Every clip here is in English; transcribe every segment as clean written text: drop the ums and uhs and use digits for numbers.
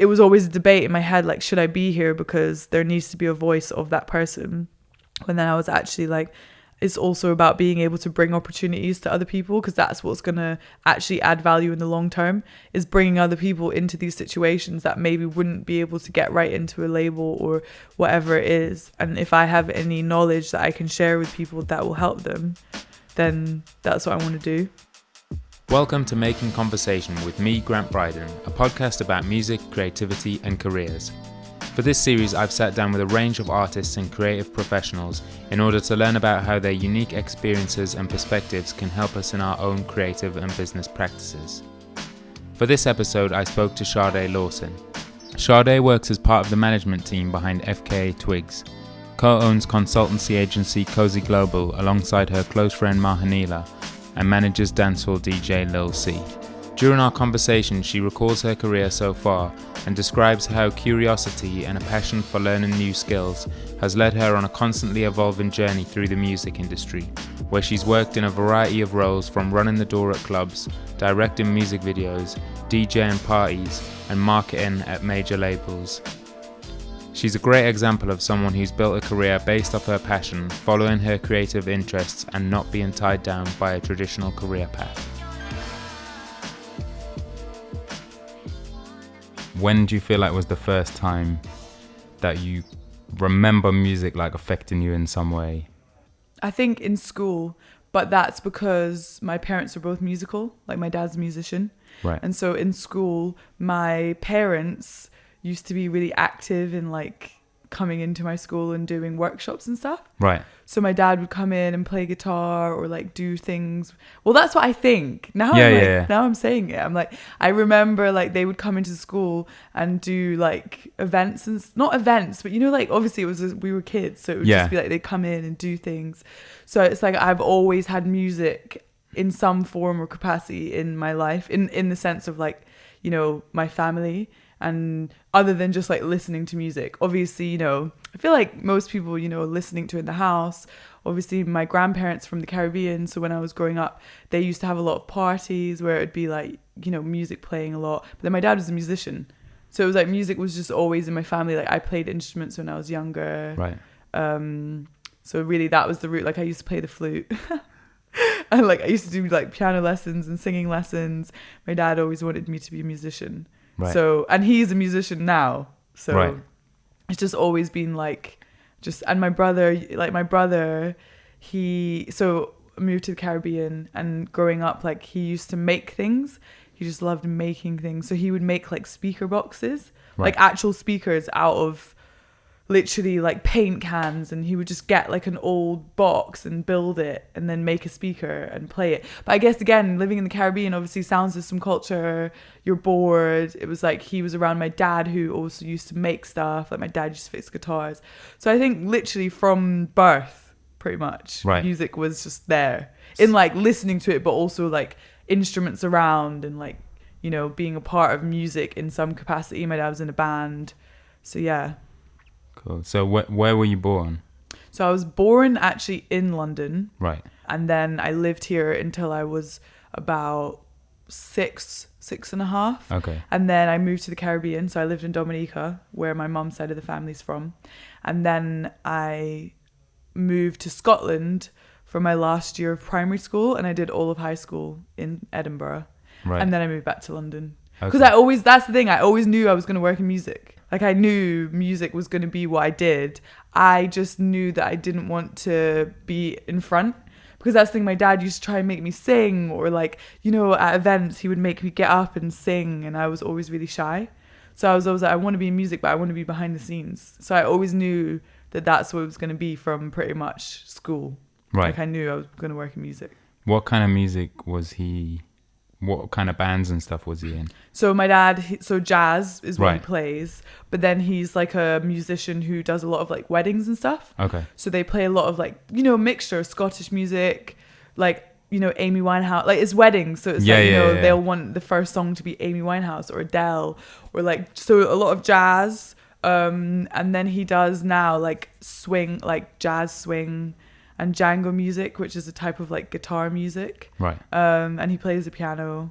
it was always a debate in my head, like, should I be here because there needs to be a voice of that person? And then I was actually like, it's also about being able to bring opportunities to other people, because that's what's going to actually add value in the long term, is bringing other people into these situations that maybe wouldn't be able to get right into a label or whatever it is. And if I have any knowledge that I can share with people that will help them, then that's what I want to do. Welcome to Making Conversation with me, Grant Brydon, a podcast about music, creativity and careers. For this series, I've sat down with a range of artists and creative professionals in order to learn about how their unique experiences and perspectives can help us in our own creative and business practices. For this episode, I spoke to Sade Lawson. Sade works as part of the management team behind FKA Twigs, co-owns consultancy agency Cozy Global alongside her close friend Mahaneela, and manages dancehall DJ Lil C. During our conversation, she recalls her career so far and describes how curiosity and a passion for learning new skills has led her on a constantly evolving journey through the music industry, where she's worked in a variety of roles from running the door at clubs, directing music videos, DJing parties, and marketing at major labels. She's a great example of someone who's built a career based off her passion, following her creative interests and not being tied down by a traditional career path. When do you feel like was the first time that you remember music like affecting you in some way? I think in school, but that's because my parents are both musical. Like, my dad's a musician. Right. And so in school, my parents used to be really active in like coming into my school and doing workshops and stuff. Right. So my dad would come in and play guitar or like do things. Well, that's what I think. Now Now I'm saying it. I'm like, I remember like they would come into school and do like events and not events, but you know, like obviously we were kids, so it would just be like they'd come in and do things. So it's like I've always had music in some form or capacity in my life, in the sense of like, you know, my family. And other than just like listening to music, obviously, you know, I feel like most people, you know, listening to it in the house. Obviously, my grandparents from the Caribbean, so when I was growing up, they used to have a lot of parties where it'd be like, you know, music playing a lot. But then my dad was a musician, so it was like music was just always in my family. Like I played instruments when I was younger. Right. So really, that was the route. Like I used to play the flute. And like I used to do like piano lessons and singing lessons. My dad always wanted me to be a musician. Right. So, and he's a musician now. So right. It's just always been like, and my brother, he moved to the Caribbean, and growing up, like he used to make things. He just loved making things. So he would make like speaker boxes, like actual speakers out of literally like paint cans, and he would just get like an old box and build it and then make a speaker and play it. But I guess again, living in the Caribbean, obviously sound system culture, you're bored. It was like he was around my dad, who also used to make stuff. Like my dad used to fix guitars. So I think literally from birth, pretty much, music was just there in like listening to it, but also like instruments around and like, you know, being a part of music in some capacity. My dad was in a band. So yeah. Cool. So where were you born? So I was born actually in London. Right. And then I lived here until I was about six and a half. Okay. And then I moved to the Caribbean. So I lived in Dominica, where my mum's side of the family's from. And then I moved to Scotland for my last year of primary school. And I did all of high school in Edinburgh. Right. And then I moved back to London. Because that's the thing, I always knew I was going to work in music. Like I knew music was going to be what I did. I just knew that I didn't want to be in front, because that's the thing. My dad used to try and make me sing, or like, you know, at events he would make me get up and sing, and I was always really shy. So I was always like, I want to be in music, but I want to be behind the scenes. So I always knew that that's what it was going to be from pretty much school. Right. Like I knew I was going to work in music. What kind of music was he? What kind of bands and stuff was he in? So my dad, jazz is what he plays, but then he's like a musician who does a lot of like weddings and stuff. Okay. So they play a lot of like, you know, mixture of Scottish music, like, you know, Amy Winehouse, like it's weddings. So it's they'll want the first song to be Amy Winehouse or Adele, or like, so a lot of jazz. And then he does now like swing, like jazz swing, and Django music, which is a type of like guitar music. Right. And he plays the piano.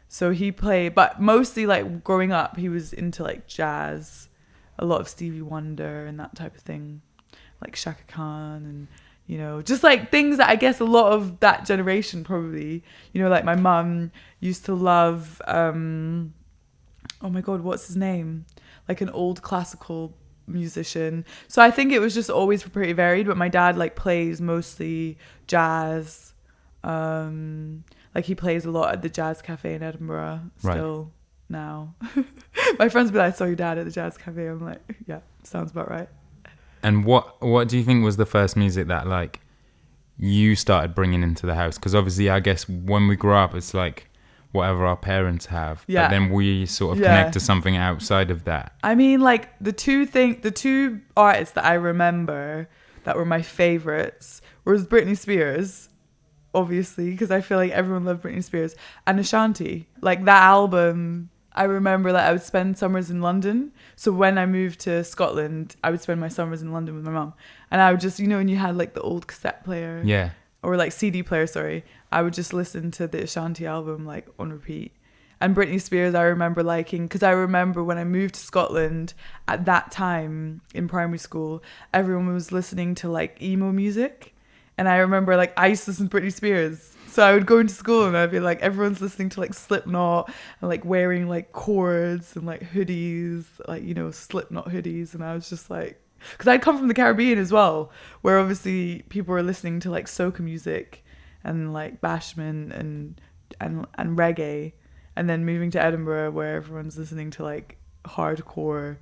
So he played, but mostly like growing up, he was into like jazz, a lot of Stevie Wonder and that type of thing, like Shaka Khan and, you know, just like things that I guess a lot of that generation probably, you know, like my mum used to love, oh my God, what's his name? Like an old classical musician. So I think it was just always pretty varied, but my dad like plays mostly jazz. Like he plays a lot at the Jazz Cafe in Edinburgh still now. My friends be like, I saw your dad at the Jazz Cafe. I'm like, yeah, sounds about right. And what do you think was the first music that like you started bringing into the house? Because obviously I guess when we grow up it's like whatever our parents have, but then we sort of connect to something outside of that. I mean, like the two artists that I remember that were my favorites was Britney Spears, obviously, because I feel like everyone loved Britney Spears, and Ashanti. Like that album, I remember that I would spend summers in London. So when I moved to Scotland, I would spend my summers in London with my mum, and I would just, you know, when you had like the old cassette player, or like CD player, sorry, I would just listen to the Ashanti album like on repeat. And Britney Spears I remember liking, because I remember when I moved to Scotland at that time in primary school, everyone was listening to like emo music. And I remember like I used to listen to Britney Spears. So I would go into school and I'd be like, everyone's listening to like Slipknot and like wearing like cords and like hoodies, like, you know, Slipknot hoodies. And I was just like, because I'd come from the Caribbean as well, where obviously people were listening to like soca music and like bashment and reggae. And then moving to Edinburgh where everyone's listening to like hardcore,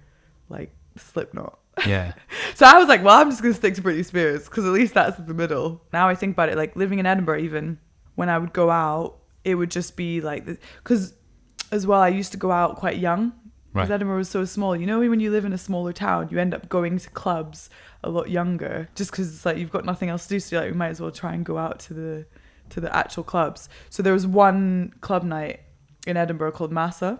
like Slipknot. Yeah. So I was like, well, I'm just going to stick to Britney Spears because at least that's in the middle. Now I think about it, like living in Edinburgh, even when I would go out, it would just be like, because as well, I used to go out quite young because Edinburgh was so small. You know, when you live in a smaller town, you end up going to clubs a lot younger just because it's like you've got nothing else to do. So you're like, we might as well try and go out to the actual clubs. So there was one club night in Edinburgh called Massa,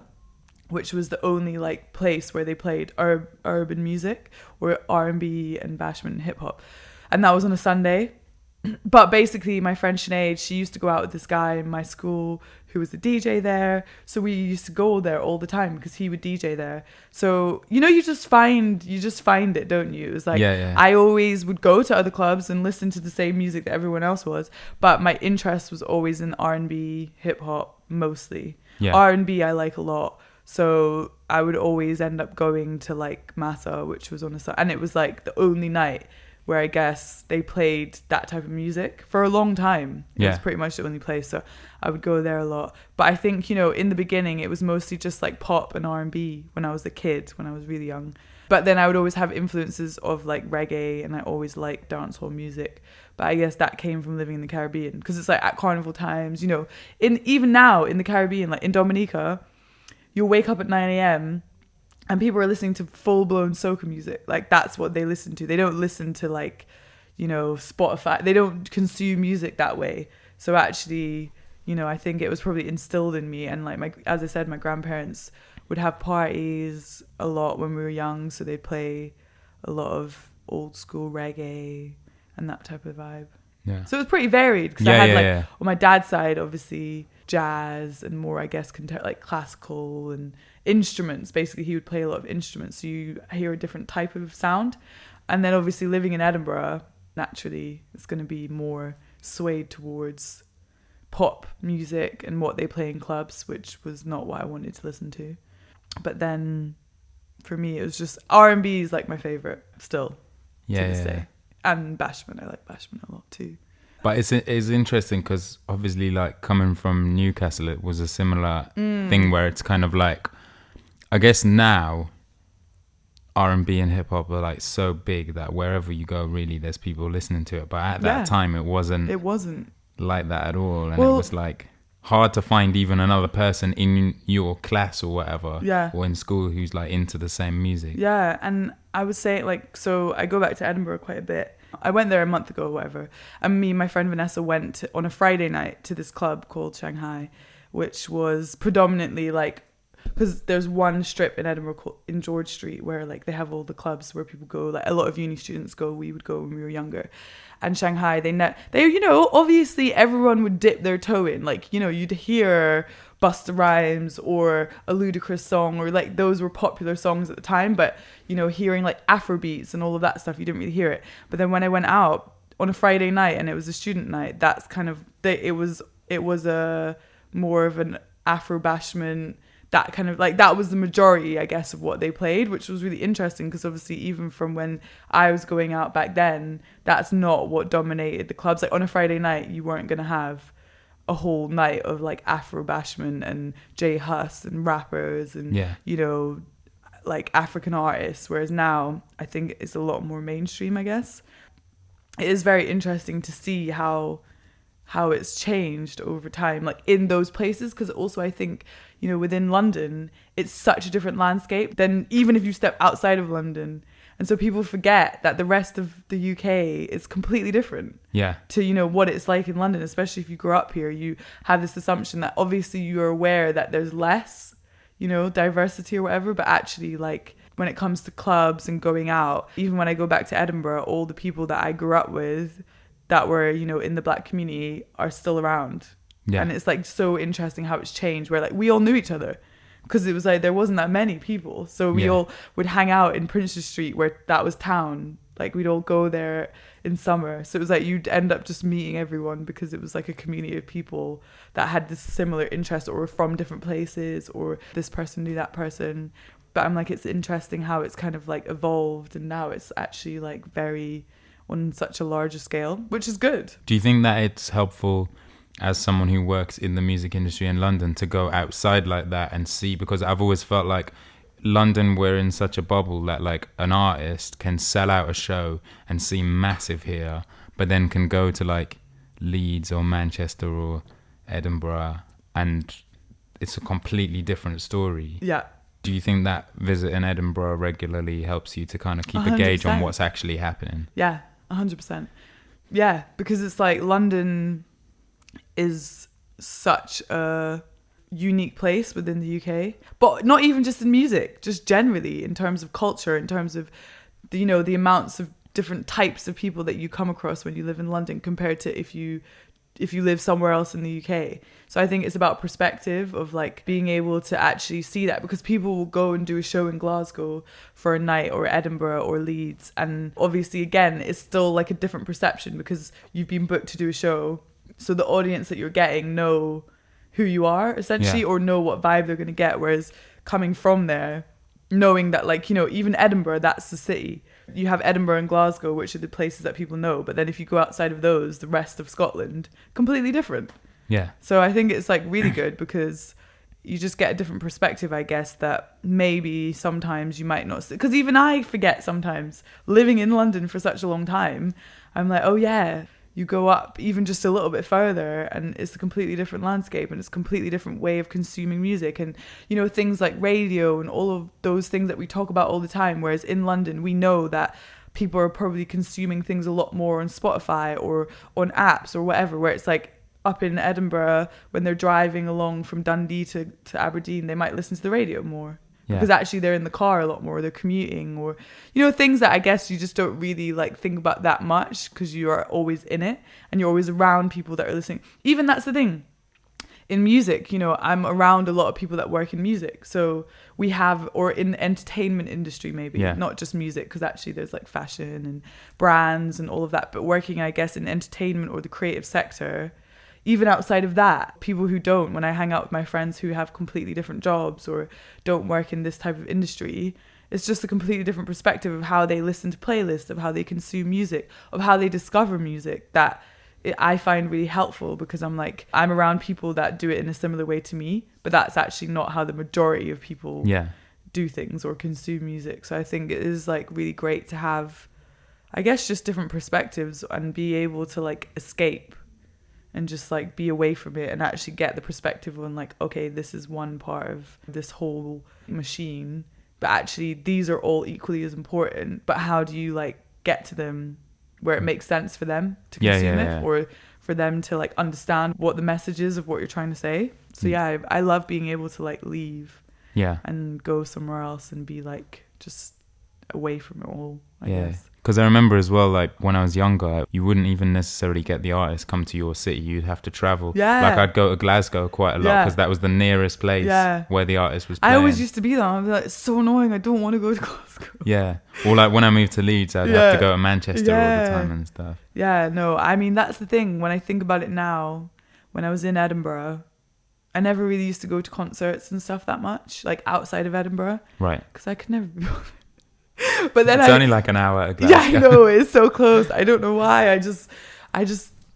which was the only like place where they played urban music or R&B and bashment and hip hop. And that was on a Sunday. But basically my friend Sinead, she used to go out with this guy in my school who was a DJ there. So we used to go there all the time because he would DJ there. So, you know, you just find it, don't you? It was like, I always would go to other clubs and listen to the same music that everyone else was. But my interest was always in R&B, hip hop, mostly. R&B I like a lot. So I would always end up going to like Massa, which was on and it was like the only night where I guess they played that type of music for a long time. It was pretty much the only place. So I would go there a lot. But I think, you know, in the beginning, it was mostly just like pop and R&B when I was a kid, when I was really young. But then I would always have influences of like reggae, and I always liked dancehall music. But I guess that came from living in the Caribbean, because it's like at carnival times, you know, even now in the Caribbean, like in Dominica, you'll wake up at 9 a.m. and people are listening to full-blown soca music. Like, that's what they listen to. They don't listen to, like, you know, Spotify. They don't consume music that way. So actually, you know, I think it was probably instilled in me. And, like, as I said, my grandparents would have parties a lot when we were young. So they'd play a lot of old-school reggae and that type of vibe. Yeah. So it was pretty varied, because I had, on my dad's side, obviously, jazz and more, I guess, like classical and instruments. Basically, he would play a lot of instruments, so you hear a different type of sound. And then obviously living in Edinburgh, naturally it's going to be more swayed towards pop music and what they play in clubs, which was not what I wanted to listen to. But then for me, it was just R&B is like my favorite still to this day. And bashment, I like bashment a lot too. But it's interesting because obviously, like, coming from Newcastle, it was a similar thing where it's kind of like, I guess now R&B and hip hop are like so big that wherever you go, really, there's people listening to it. But at that time, it wasn't like that at all, and it was like hard to find even another person in your class or whatever, or in school who's like into the same music. Yeah, and I would say, like, so I go back to Edinburgh quite a bit. I went there a month ago or whatever, and me and my friend Vanessa went on a Friday night to this club called Shanghai, which was predominantly like, because there's one strip in Edinburgh in George Street where like they have all the clubs where people go, like a lot of uni students go, we would go when we were younger. And Shanghai, they you know, obviously everyone would dip their toe in, like, you know, you'd hear Busta Rhymes or a Ludacris song, or like those were popular songs at the time. But, you know, hearing like Afro beats and all of that stuff, you didn't really hear it. But then when I went out on a Friday night and it was a student night, that's kind of, it was a more of an Afro bashment, that kind of like, that was the majority, I guess, of what they played, which was really interesting because obviously even from when I was going out back then, that's not what dominated the clubs. Like on a Friday night, you weren't going to have a whole night of like Afro bashment and J Hus and rappers and, you know, like African artists. Whereas now I think it's a lot more mainstream, I guess. It is very interesting to see how it's changed over time, like in those places, because also I think, you know, within London, it's such a different landscape than even if you step outside of London. And so people forget that the rest of the UK is completely different to, you know, what it's like in London, especially if you grew up here. You have this assumption that obviously you're aware that there's less, you know, diversity or whatever, but actually like when it comes to clubs and going out, even when I go back to Edinburgh, all the people that I grew up with that were, you know, in the Black community are still around. And it's like so interesting how it's changed, where like we all knew each other because it was like there wasn't that many people. So we all would hang out in Princes Street, where that was town. Like we'd all go there in summer. So it was like you'd end up just meeting everyone because it was like a community of people that had this similar interest or were from different places, or this person knew that person. But I'm like, it's interesting how it's kind of like evolved, and now it's actually like very on such a larger scale, which is good. Do you think that it's helpful as someone who works in the music industry in London to go outside like that and see? Because I've always felt like London, we're in such a bubble that like an artist can sell out a show and seem massive here, but then can go to like Leeds or Manchester or Edinburgh and it's a completely different story. Yeah. Do you think that visit in Edinburgh regularly helps you to kind of keep 100%. a gauge on what's actually happening? Yeah, 100%. Yeah, because it's like London is such a unique place within the UK, but not even just in music, just generally in terms of culture, in terms of the, you know, the amounts of different types of people that you come across when you live in London compared to if you live somewhere else in the UK. So I think it's about perspective of like being able to actually see that, because people will go and do a show in Glasgow for a night, or Edinburgh or Leeds, and obviously again it's still like a different perception because you've been booked to do a show, so the audience that you're getting know who you are essentially, or know what vibe they're going to get. Whereas coming from there, knowing that like, you know, even Edinburgh, that's the city. You have Edinburgh and Glasgow, which are the places that people know. But then if you go outside of those, the rest of Scotland, completely different. Yeah. So I think it's like really good because you just get a different perspective, I guess, that maybe sometimes you might not see. Because even I forget sometimes, living in London for such a long time, I'm like, oh yeah, you go up even just a little bit further and it's a completely different landscape and it's a completely different way of consuming music. And, you know, things like radio and all of those things that we talk about all the time. Whereas in London, we know that people are probably consuming things a lot more on Spotify or on apps or whatever, where it's like up in Edinburgh, when they're driving along from Dundee to Aberdeen, they might listen to the radio more. Yeah. Because actually they're in the car a lot more, they're commuting, or, you know, things that I guess you just don't really like think about that much because you are always in it and you're always around people that are listening. Even that's the thing in music, you know, I'm around a lot of people that work in music. So we have, or in the entertainment industry maybe, not just music, because actually there's like fashion and brands and all of that, but working, I guess, in entertainment or the creative sector. Even outside of that, people who don't, when I hang out with my friends who have completely different jobs or don't work in this type of industry, it's just a completely different perspective of how they listen to playlists, of how they consume music, of how they discover music, that I find really helpful, because I'm around people that do it in a similar way to me, but that's actually not how the majority of people do things or consume music. So I think it is like really great to have, I guess, just different perspectives and be able to like escape and just like be away from it and actually get the perspective on like, okay, this is one part of this whole machine, but actually these are all equally as important, but how do you like get to them where it makes sense for them to consume it, or for them to like understand what the message is of what you're trying to say. So I love being able to like leave and go somewhere else and be like just away from it all, I guess. Because I remember as well, like when I was younger, you wouldn't even necessarily get the artist come to your city. You'd have to travel. Yeah. Like I'd go to Glasgow quite a lot because that was the nearest place where the artist was playing. I always used to be there. I'd be like, it's so annoying. I don't want to go to Glasgow. Yeah. Or like when I moved to Leeds, I'd have to go to Manchester all the time and stuff. Yeah, no. I mean, that's the thing. When I think about it now, when I was in Edinburgh, I never really used to go to concerts and stuff that much, like outside of Edinburgh. Right. Because I could never be bothered. But then it's only like an hour to Glasgow. Yeah, I know, it's so close. I don't know why. I just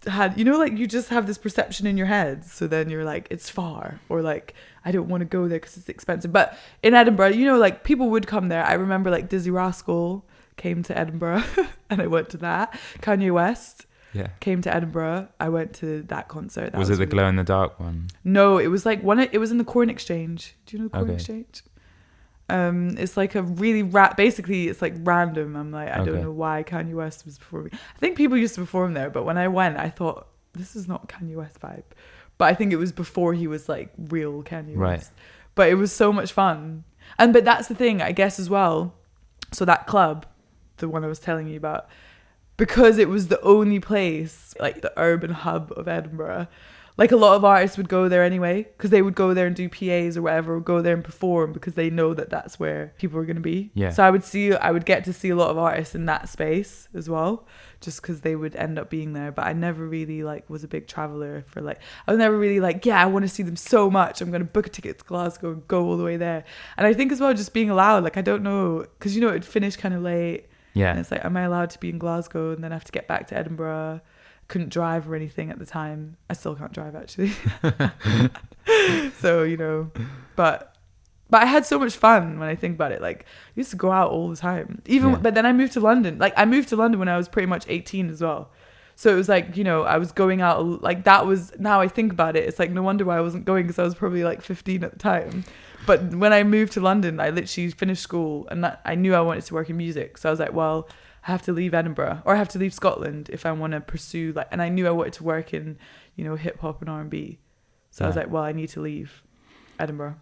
had, you know, like you just have this perception in your head. So then you're like, it's far, or like, I don't want to go there because it's expensive. But in Edinburgh, you know, like people would come there. I remember like Dizzy Rascal came to Edinburgh and I went to that. Kanye West came to Edinburgh. I went to that concert. Was it the glow in the dark one? No, it was like it was in the Corn Exchange. Do you know the Corn Exchange? It's like a really basically it's like random. I'm like, I don't know why Kanye West was performing. I think people used to perform there, but when I went, I thought this is not Kanye West vibe. But I think it was before he was like real Kanye West. But it was so much fun. But that's the thing, I guess, as well. So that club, the one I was telling you about, because it was the only place, like the urban hub of Edinburgh, like a lot of artists would go there anyway, because they would go there and do PAs or whatever, or go there and perform because they know that that's where people are going to be. Yeah. So I would get to see a lot of artists in that space as well, just because they would end up being there. But I never really like was a big traveler for like, I was never really like, yeah, I want to see them so much. I'm going to book a ticket to Glasgow and go all the way there. And I think as well, just being allowed, like, I don't know, because you know, it'd finish kind of late. Yeah. And it's like, am I allowed to be in Glasgow and then I have to get back to Edinburgh? Couldn't drive or anything at the time. I still can't drive actually. So, you know, but I had so much fun when I think about it. Like I used to go out all the time. But then I moved to London. Like I moved to London when I was pretty much 18 as well. So it was like, you know, I was going out like that was, now I think about it, it's like no wonder why I wasn't going, because I was probably like 15 at the time. But when I moved to London, I literally finished school and I knew I wanted to work in music. So I was like, well, I have to leave Edinburgh or I have to leave Scotland if I want to pursue like, and I knew I wanted to work in, you know, hip hop and R&B. So I was like, well, I need to leave Edinburgh.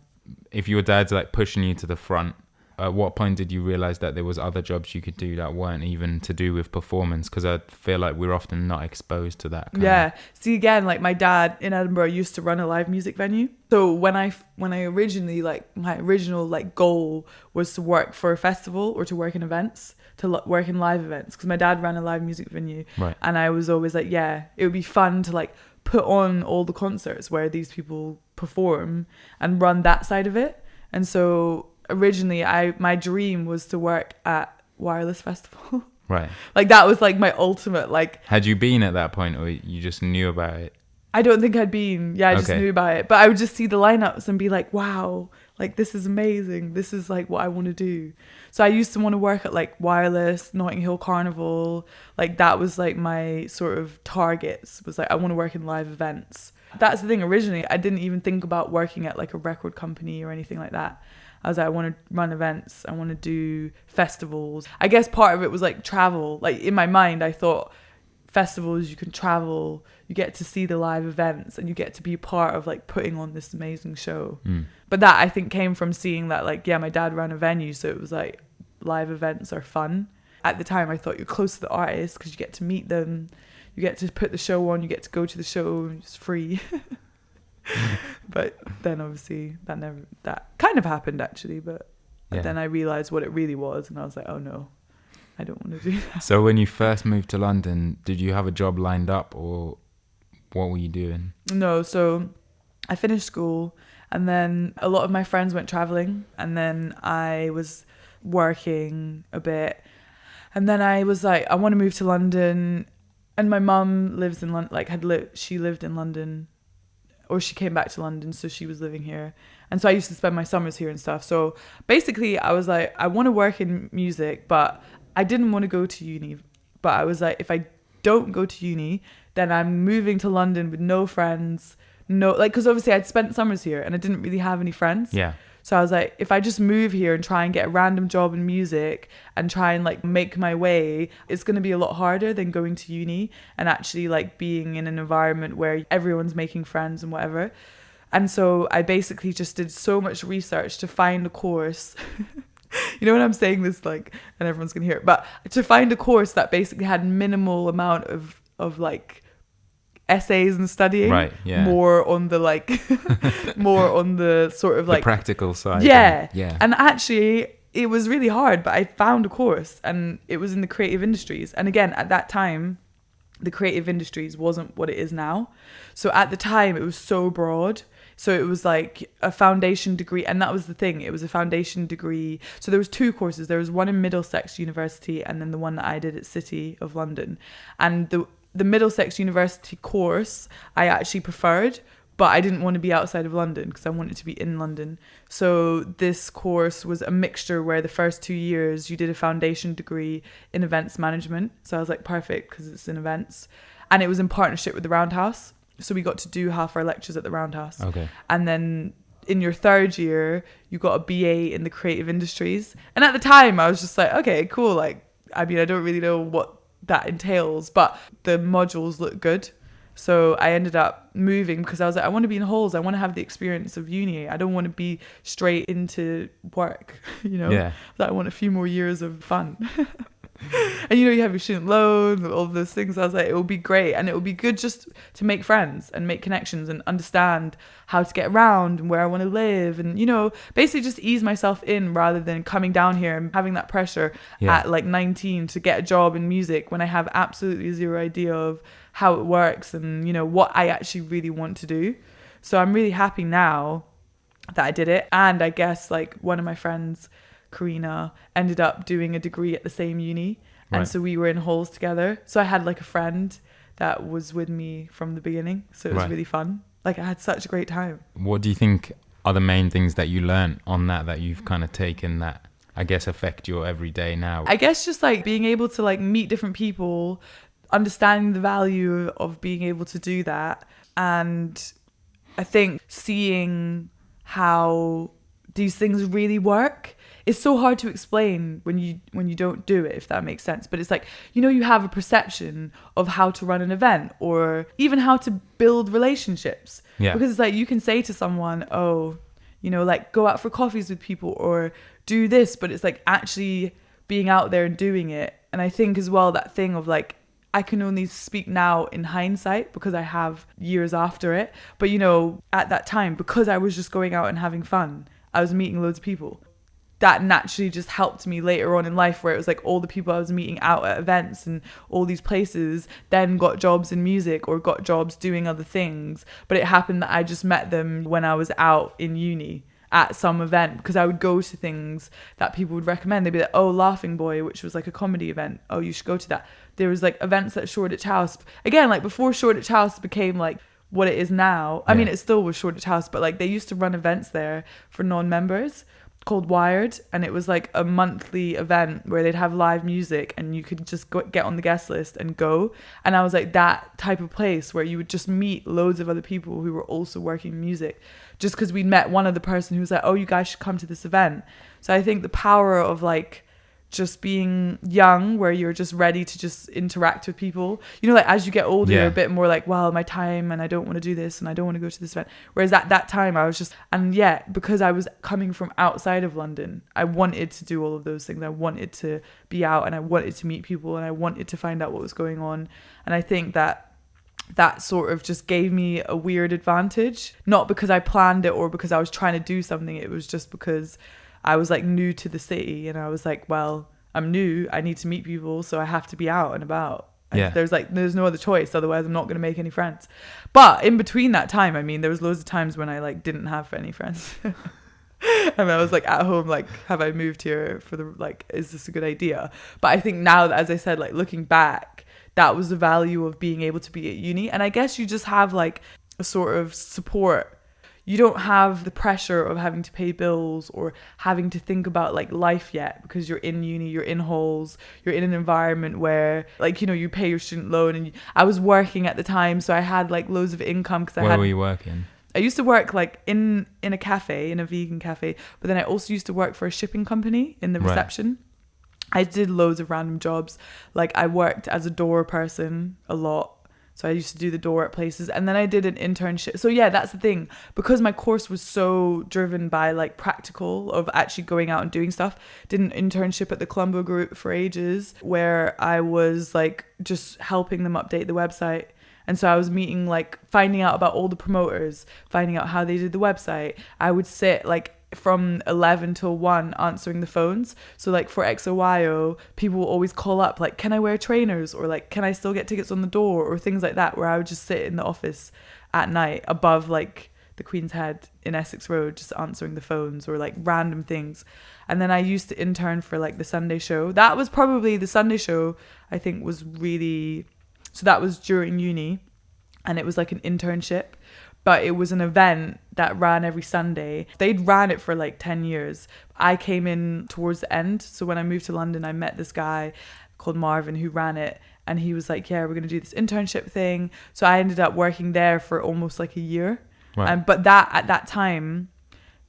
If your dad's like pushing you to the front, at what point did you realize that there was other jobs you could do that weren't even to do with performance? Because I feel like we're often not exposed to that. See, again, like my dad in Edinburgh used to run a live music venue. So when I originally, like my original like goal was to work for a festival or to work in events, to work in live events, because my dad ran a live music venue. Right. And I was always like, yeah, it would be fun to like put on all the concerts where these people perform and run that side of it. And so originally my dream was to work at Wireless Festival. Right. Like that was like my ultimate like. Had you been at that point or you just knew about it? I don't think I'd been. Yeah, I just knew about it. But I would just see the lineups and be like, wow, like this is amazing. This is like what I want to do. So I used to want to work at like Wireless, Notting Hill Carnival. Like that was like my sort of targets, was like I want to work in live events. That's the thing. Originally, I didn't even think about working at like a record company or anything like that. I was like, I want to run events. I want to do festivals. I guess part of it was like travel. Like in my mind, I thought festivals, you can travel, you get to see the live events and you get to be part of like putting on this amazing show. But that I think came from seeing that like, yeah, my dad ran a venue. So it was like live events are fun. At the time, I thought you're close to the artists because you get to meet them. You get to put the show on. You get to go to the show. It's free. But then obviously that kind of happened actually. But then I realized what it really was. And I was like, oh no, I don't want to do that. So when you first moved to London, did you have a job lined up or what were you doing? No, so I finished school and then a lot of my friends went traveling and then I was working a bit. And then I was like, I want to move to London. And my mum lives in London, like she lived in London, or she came back to London, so she was living here. And so I used to spend my summers here and stuff. So basically I was like, I want to work in music, but I didn't want to go to uni. But I was like, if I don't go to uni, then I'm moving to London with no friends, because obviously I'd spent summers here and I didn't really have any friends. Yeah. So I was like, if I just move here and try and get a random job in music and try and like make my way, it's going to be a lot harder than going to uni and actually like being in an environment where everyone's making friends and whatever. And so I basically just did so much research to find a course You know when I'm saying this, like, and everyone's gonna hear it, but to find a course that basically had minimal amount of like essays and studying, right? Yeah, more on the like, more on the sort of like the practical side. Yeah, yeah. And actually, it was really hard, but I found a course, and it was in the creative industries. And again, at that time, the creative industries wasn't what it is now. So at the time, it was so broad. So it was like a foundation degree, and that was the thing. It was a foundation degree. So there was 2 courses. There was one in Middlesex University, and then the one that I did at City of London. And the Middlesex University course I actually preferred, but I didn't want to be outside of London because I wanted to be in London. So this course was a mixture where the first 2 years you did a foundation degree in events management. So I was like, perfect, because it's in events. And it was in partnership with the Roundhouse. So we got to do half our lectures at the Roundhouse. Okay. And then in your 3rd year, you got a BA in the creative industries. And at the time, I was just like, okay, cool. Like, I mean, I don't really know what that entails, but the modules look good. So I ended up moving because I was like, I want to be in halls. I want to have the experience of uni. I don't want to be straight into work, you know? Yeah. I want a few more years of fun. And you know, you have your student loan and all of those things. I was like, it will be great, and it will be good just to make friends and make connections and understand how to get around and where I want to live, and, you know, basically just ease myself in rather than coming down here and having that pressure at like 19 to get a job in music when I have absolutely zero idea of how it works and, you know, what I actually really want to do. So I'm really happy now that I did it. And I guess like one of my friends, Karina, ended up doing a degree at the same uni, and so we were in halls together. So I had like a friend that was with me from the beginning, so it was really fun. Like, I had such a great time. What do you think are the main things that you learned on that you've kind of taken that I guess affect your everyday now? I guess just like being able to like meet different people, understanding the value of being able to do that, and I think seeing how these things really work. It's so hard to explain when you don't do it, if that makes sense. But it's like, you know, you have a perception of how to run an event or even how to build relationships. Yeah. Because it's like, you can say to someone, oh, you know, like, go out for coffees with people or do this. But it's like actually being out there and doing it. And I think as well, that thing of like, I can only speak now in hindsight because I have years after it. But, you know, at that time, because I was just going out and having fun, I was meeting loads of people. That naturally just helped me later on in life, where it was like all the people I was meeting out at events and all these places then got jobs in music or got jobs doing other things. But it happened that I just met them when I was out in uni at some event, because I would go to things that people would recommend. They'd be like, oh, Laughing Boy, which was like a comedy event. Oh, you should go to that. There was like events at Shoreditch House. Again, like before Shoreditch House became like what it is now. I mean, it still was Shoreditch House, but like they used to run events there for non-members called Wired, and it was like a monthly event where they'd have live music and you could just get on the guest list and go. And I was like that type of place where you would just meet loads of other people who were also working in music, just because we'd met one other person who was like, oh, you guys should come to this event. So I think the power of like just being young, where you're just ready to just interact with people, you know, like as you get older, you're a bit more like, well, my time, and I don't want to do this, and I don't want to go to this event. Whereas at that time I was just, and because I was coming from outside of London, I wanted to do all of those things. I wanted to be out, and I wanted to meet people, and I wanted to find out what was going on. And I think that sort of just gave me a weird advantage, not because I planned it or because I was trying to do something. It was just because I was like new to the city, and I was like, well, I'm new, I need to meet people, so I have to be out and about. And there's no other choice, otherwise I'm not going to make any friends. But in between that time, I mean, there was loads of times when I like didn't have any friends. And I was like at home, like, have I moved here for the, like, is this a good idea? But I think now, as I said, like looking back, that was the value of being able to be at uni. And I guess you just have like a sort of support. You don't have the pressure of having to pay bills or having to think about like life yet, because you're in uni, you're in halls, you're in an environment where like, you know, you pay your student loan. And I was working at the time, so I had like loads of income because Where were you working? I used to work like in a cafe, in a vegan cafe, but then I also used to work for a shipping company in the reception. I did loads of random jobs. Like I worked as a door person a lot. So I used to do the door at places, and then I did an internship. So yeah, that's the thing. Because my course was so driven by like practical of actually going out and doing stuff, did an internship at the Colombo Group for ages where I was like just helping them update the website. And so I was meeting, like finding out about all the promoters, finding out how they did the website. I would sit like from 11 till 1 answering the phones. So like for XOYO, people will always call up like, can I wear trainers, or like, can I still get tickets on the door, or things like that, where I would just sit in the office at night above like the Queen's Head in Essex Road, just answering the phones or like random things. And then I used to intern for like the Sunday show. That was probably the Sunday show, I think, was really, so that was during uni, and it was like an internship. But it was an event that ran every Sunday. They'd ran it for like 10 years. I came in towards the end. So when I moved to London, I met this guy called Marvin who ran it. And he was like, yeah, we're going to do this internship thing. So I ended up working there for almost like a year. Right. But that at that time,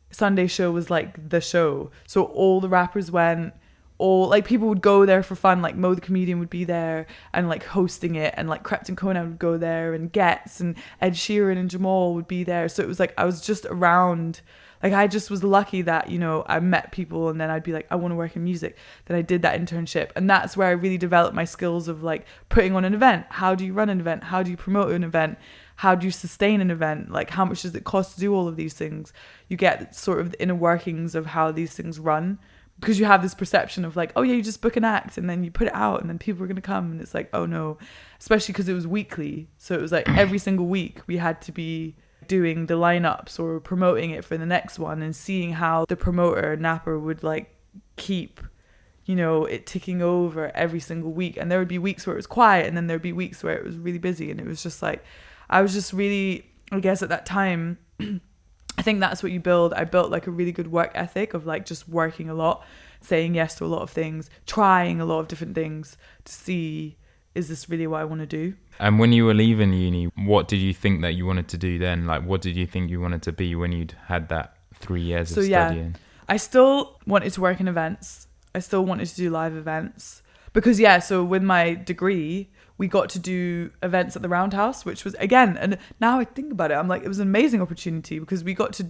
Sunday show was like the show. So all the rappers went. All like people would go there for fun, like Mo the Comedian would be there and like hosting it, and like Krept and Conan would go there, and Getz and Ed Sheeran and Jamal would be there. So it was like I was just around, like I just was lucky that, you know, I met people, and then I'd be like, I want to work in music. Then I did that internship, and that's where I really developed my skills of like putting on an event. How do you run an event? How do you promote an event? How do you sustain an event? Like, how much does it cost to do all of these things? You get sort of the inner workings of how these things run. Because you have this perception of like, oh yeah, you just book an act and then you put it out and then people are going to come. And it's like, oh no, especially because it was weekly. So it was like every single week we had to be doing the lineups or promoting it for the next one, and seeing how the promoter, Napper, would like keep, you know, it ticking over every single week. And there would be weeks where it was quiet, and then there'd be weeks where it was really busy. And it was just like, I was just really, I guess at that time, I think that's what you build. I built like a really good work ethic of like just working a lot, saying yes to a lot of things, trying a lot of different things to see, is this really what I want to do? And when you were leaving uni, what did you think that you wanted to do then? Like, what did you think you wanted to be when you'd had that 3 years of studying? I still wanted to work in events. I still wanted to do live events. Because so with my degree, we got to do events at the Roundhouse, which was, again, and now I think about it, I'm like, it was an amazing opportunity because we got to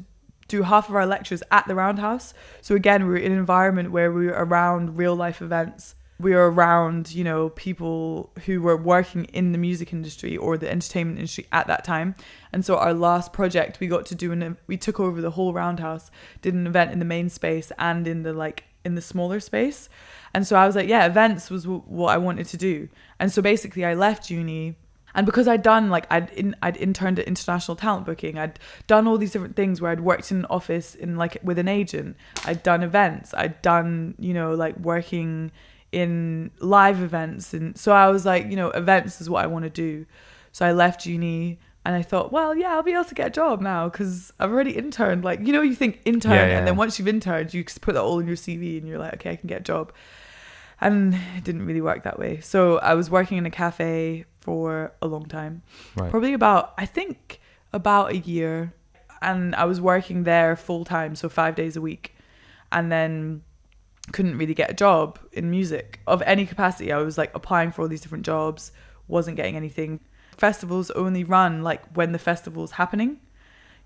do half of our lectures at the Roundhouse. So again, we were in an environment where we were around real life events. We were around, you know, people who were working in the music industry or the entertainment industry at that time. And so our last project, we got to do we took over the whole Roundhouse, did an event in the main space and in the smaller space. And so I was like, events was what I wanted to do. And so basically I left uni, and because I'd done I'd interned at international talent booking, I'd done all these different things where I'd worked in an office with an agent, I'd done events, I'd done, you know, like working in live events. And so I was like, you know, events is what I want to do. So I left uni. And I thought, well, I'll be able to get a job now because I've already interned. Like, you know, you think intern, and then once you've interned, you just put that all in your CV and you're like, okay, I can get a job. And it didn't really work that way. So I was working in a cafe for a long time, probably about a year. And I was working there full time, so 5 days a week. And then couldn't really get a job in music of any capacity. I was like applying for all these different jobs, wasn't getting anything. Festivals only run like when the festival's happening.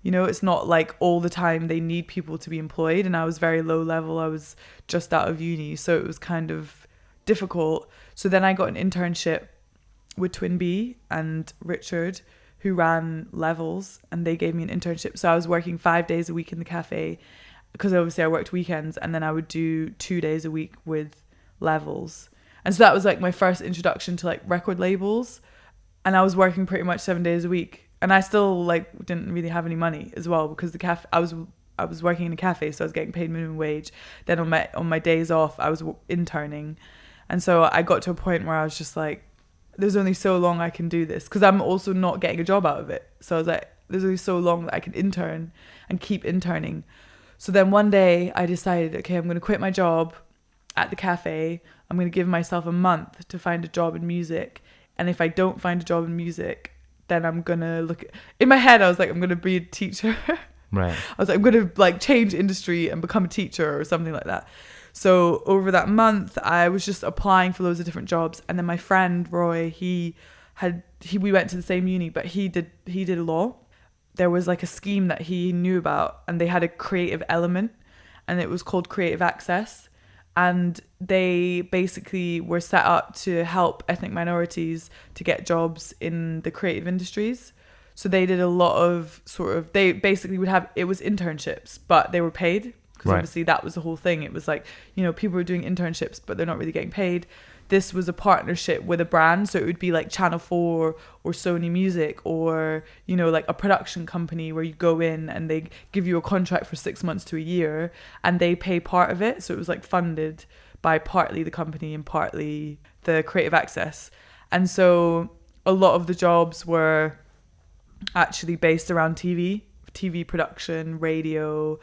You know, it's not like all the time they need people to be employed. And I was very low level. I was just out of uni. So it was kind of difficult. So then I got an internship with Twin B and Richard, who ran Levels, and they gave me an internship. So I was working 5 days a week in the cafe because obviously I worked weekends, and then I would do 2 days a week with Levels. And so that was like my first introduction to like record labels. And I was working pretty much 7 days a week. And I still like didn't really have any money as well because the cafe, I was working in a cafe, so I was getting paid minimum wage. Then on my days off, I was interning. And so I got to a point where I was just like, there's only so long I can do this because I'm also not getting a job out of it. So I was like, there's only so long that I can intern and keep interning. So then one day I decided, okay, I'm going to quit my job at the cafe. I'm going to give myself a month to find a job in music. And if I don't find a job in music, then I'm going to in my head, I was like, I'm going to be a teacher. Right. I was like, I'm going to like change industry and become a teacher or something like that. So over that month, I was just applying for loads of different jobs. And then my friend, Roy, he had we went to the same uni, but he did law. There was like a scheme that he knew about, and they had a creative element, and it was called Creative Access. And they basically were set up to help ethnic minorities to get jobs in the creative industries. So they did a lot of they basically would have, it was internships, but they were paid. Because obviously that was the whole thing. It was like, you know, people were doing internships, but they're not really getting paid. This was a partnership with a brand. So it would be like Channel 4 or Sony Music, or, you know, like a production company where you go in and they give you a contract for 6 months to a year and they pay part of it. So it was like funded by partly the company and partly the Creative Access. And so a lot of the jobs were actually based around TV production, radio.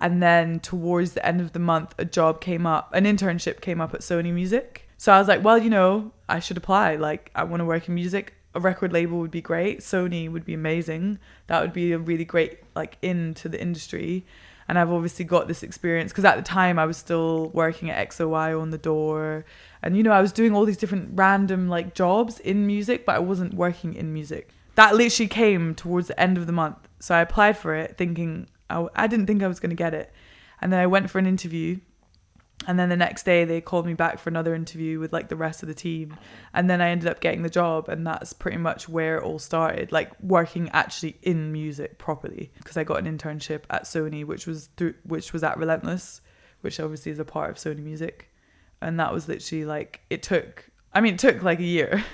And then towards the end of the month, an internship came up at Sony Music. So I was like, well, you know, I should apply. Like, I want to work in music. A record label would be great. Sony would be amazing. That would be a really great, like, into the industry. And I've obviously got this experience because at the time I was still working at XOY on the door. And, you know, I was doing all these different random, like, jobs in music, but I wasn't working in music. That literally came towards the end of the month. So I applied for it thinking, I didn't think I was going to get it. And then I went for an interview. And then the next day they called me back for another interview with like the rest of the team. And then I ended up getting the job. And that's pretty much where it all started, like working actually in music properly. Because I got an internship at Sony, which was at Relentless, which obviously is a part of Sony Music. And that was literally like, it took like a year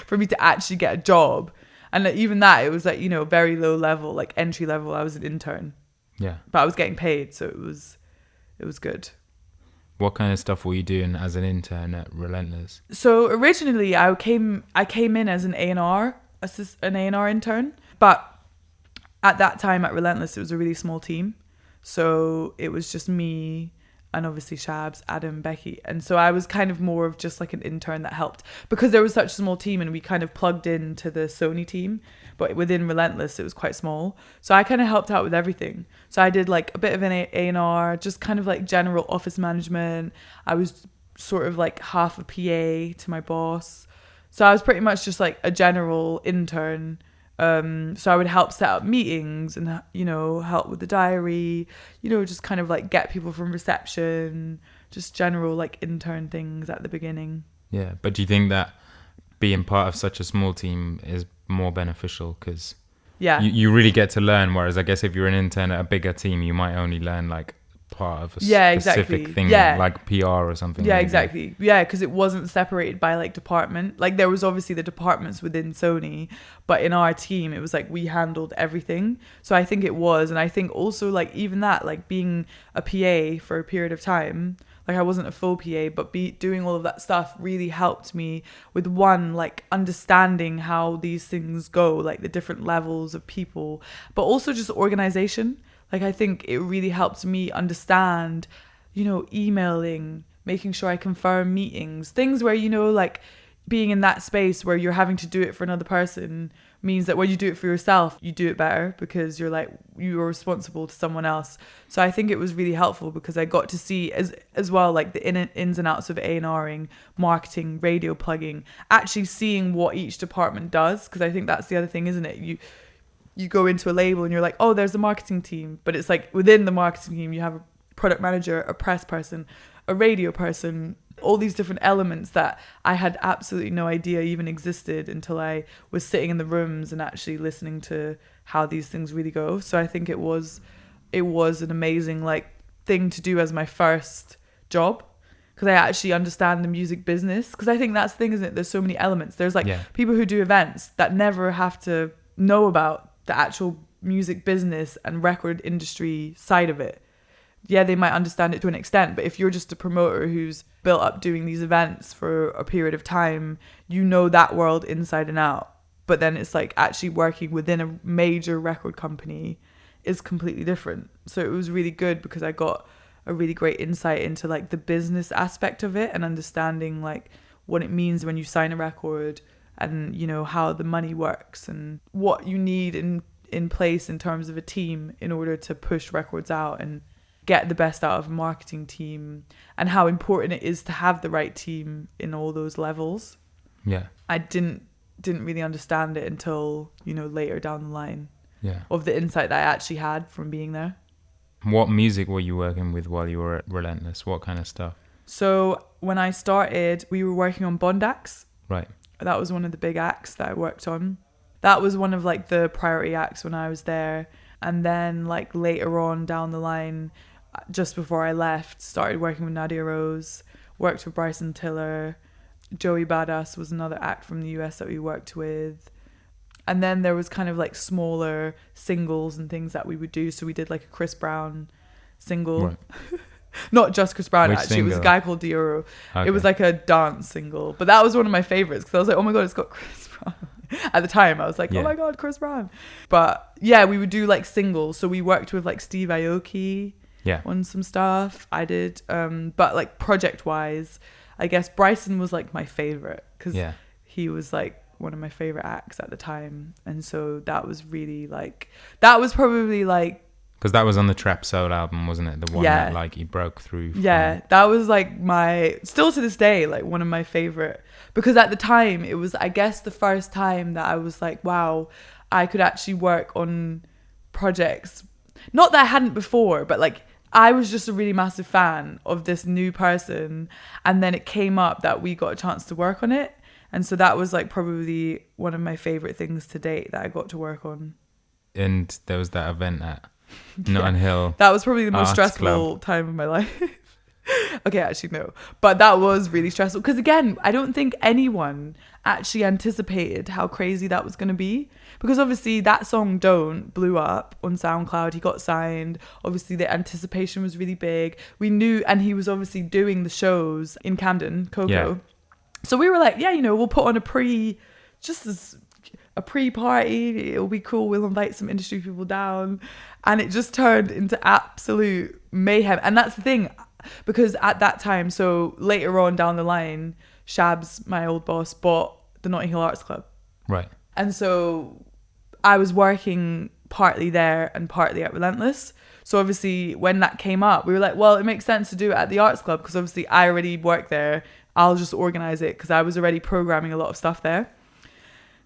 for me to actually get a job. And even that, it was like, you know, very low level, like entry level. I was an intern. Yeah. But I was getting paid, so it was good. What kind of stuff were you doing as an intern at Relentless? So originally I came in as an A&R intern, but at that time at Relentless it was a really small team. So it was just me and obviously Shabs, Adam, Becky. And so I was kind of more of just like an intern that helped because there was such a small team and we kind of plugged into the Sony team. But within Relentless, it was quite small. So I kind of helped out with everything. So I did like a bit of an A&R, just kind of like general office management. I was sort of like half a PA to my boss. So I was pretty much just like a general intern. So I would help set up meetings and, you know, help with the diary, you know, just kind of like get people from reception, just general like intern things at the beginning. Yeah. But do you think that being part of such a small team is more beneficial? Because you really get to learn. Whereas I guess if you're an intern at a bigger team, you might only learn like part of a specific thing, like PR or something. Yeah, maybe. Exactly. Yeah, because it wasn't separated by like department. Like there was obviously the departments within Sony, but in our team, it was like we handled everything. So I think it was. And I think also like even that, like being a PA for a period of time, like I wasn't a full PA, but doing all of that stuff really helped me with like understanding how these things go, like the different levels of people, but also just organization. Like I think it really helped me understand, you know, emailing, making sure I confirm meetings, things where, you know, like being in that space where you're having to do it for another person means that when you do it for yourself, you do it better because you're responsible to someone else. So I think it was really helpful because I got to see as well, like the ins and outs of A&Ring, marketing, radio plugging, actually seeing what each department does. Because I think that's the other thing, isn't it? You go into a label and you're like, oh, there's a marketing team. But it's like within the marketing team, you have a product manager, a press person, a radio person, all these different elements that I had absolutely no idea even existed until I was sitting in the rooms and actually listening to how these things really go. So I think it was an amazing like thing to do as my first job because I actually understand the music business. Because I think that's the thing, isn't it? There's so many elements. There's like people who do events that never have to know about the actual music business and record industry side of it. Yeah, they might understand it to an extent, but if you're just a promoter who's built up doing these events for a period of time, you know that world inside and out. But then it's like actually working within a major record company is completely different. So it was really good because I got a really great insight into like the business aspect of it and understanding like what it means when you sign a record and, you know, how the money works and what you need in place in terms of a team in order to push records out and get the best out of a marketing team and how important it is to have the right team in all those levels. Yeah. I didn't didn't really understand it until, later down the line. Yeah. Of the insight that I actually had from being there. What music were you working with while you were at Relentless? What kind of stuff? So when I started, we were working on Bond acts. Right. That was one of the big acts that I worked on. That was one of like the priority acts when I was there. And then like later on down the line, just before I left, started working with Nadia Rose, worked with Bryson Tiller. Joey Badass was another act from the US that we worked with. And then there was kind of like smaller singles and things that we would do. So we did like a Chris Brown single. Right. Not just Chris Brown, actually. Single? It was a guy called Dioro. Okay. It was like a dance single. But that was one of my favorites because I was like, oh my God, it's got Chris Brown. At the time, I was like, oh my God, Chris Brown. But yeah, we would do like singles. So we worked with like Steve Aoki on some stuff. I did. But like project-wise, I guess Bryson was like my favorite because he was like one of my favorite acts at the time. And so that was really like, that was probably like, because that was on the Trap Soul album, wasn't it? The one that like he broke through. Yeah, that was like my, still to this day, like one of my favorite. Because at the time, it was, I guess, the first time that I was like, wow, I could actually work on projects. Not that I hadn't before, but like I was just a really massive fan of this new person. And then it came up that we got a chance to work on it. And so that was like probably one of my favorite things to date that I got to work on. And there was that event at Notting Hill. That was probably the most stressful time of my life. Okay, actually no, but that was really stressful because again, I don't think anyone actually anticipated how crazy that was going to be, because obviously that song Don't blew up on SoundCloud. He got signed. Obviously the anticipation was really big. We knew, and he was obviously doing the shows in Camden, Coco. So we were like, we'll put on a pre-party. It'll be cool. We'll invite some industry people down. And it just turned into absolute mayhem. And that's the thing, because at that time, so later on down the line, Shabs, my old boss, bought the Notting Hill Arts Club. Right. And so I was working partly there and partly at Relentless. So obviously when that came up, we were like, well, it makes sense to do it at the Arts Club because obviously I already worked there. I'll just organize it because I was already programming a lot of stuff there.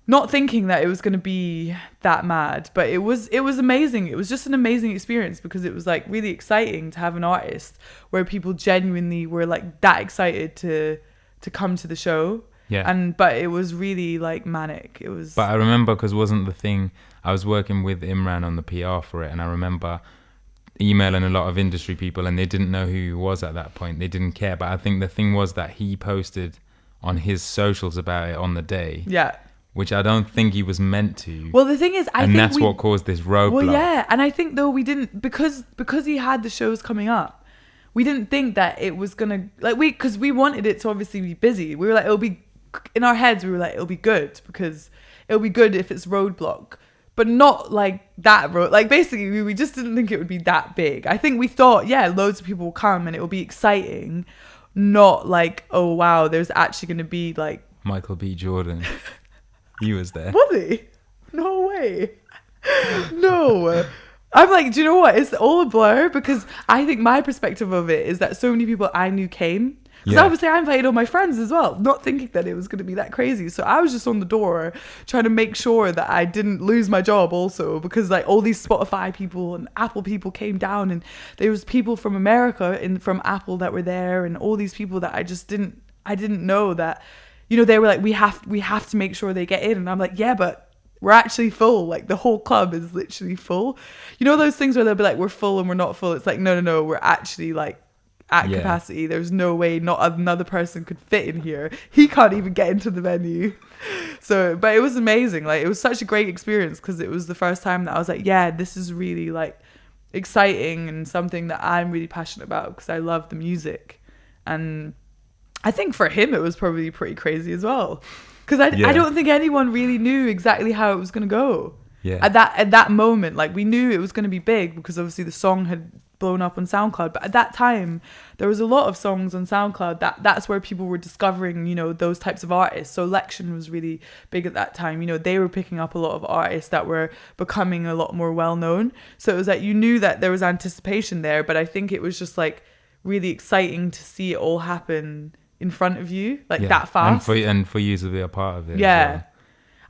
Not thinking that it was going to be that mad, but it was amazing. It was just an amazing experience because it was like really exciting to have an artist where people genuinely were like that excited to come to the show. Yeah. But it was really like manic. It was. But I remember, because wasn't the thing, I was working with Imran on the PR for it, and I remember emailing a lot of industry people and they didn't know who he was at that point. They didn't care. But I think the thing was that he posted on his socials about it on the day. Yeah. Which I don't think he was meant to. Well, the thing is, I think that's what caused this roadblock. Well, yeah, and I think though we didn't, because he had the shows coming up, we didn't think that it was gonna because we wanted it to obviously be busy. We were like, it'll be in our heads. We were like, it'll be good because it'll be good if it's roadblock, but not like that road. Like basically, we just didn't think it would be that big. I think we thought, loads of people will come and it will be exciting, not like, oh wow, there's actually gonna be like Michael B. Jordan. He was there. Was he? No way. No. I'm like, do you know what? It's all a blur because I think my perspective of it is that so many people I knew came. Because obviously I invited all my friends as well, not thinking that it was going to be that crazy. So I was just on the door trying to make sure that I didn't lose my job also, because like all these Spotify people and Apple people came down, and there was people from America and from Apple that were there, and all these people that I didn't know that, they were like, we have to make sure they get in. And I'm like, yeah, but we're actually full. Like the whole club is literally full. Those things where they'll be like, we're full and we're not full. It's like, no, we're actually like at capacity. There's no way not another person could fit in here. He can't even get into the venue. So, but it was amazing. Like it was such a great experience because it was the first time that I was like, yeah, this is really like exciting and something that I'm really passionate about because I love the music. And I think for him it was probably pretty crazy as well, because I don't think anyone really knew exactly how it was going to go. At that moment, like we knew it was going to be big because obviously the song had blown up on SoundCloud, but at that time there was a lot of songs on SoundCloud that's where people were discovering those types of artists. So Lection was really big at that time. They were picking up a lot of artists that were becoming a lot more well known. So it was like you knew that there was anticipation there, but I think it was just like really exciting to see it all happen in front of you that fast, and for you to be a part of it. Yeah.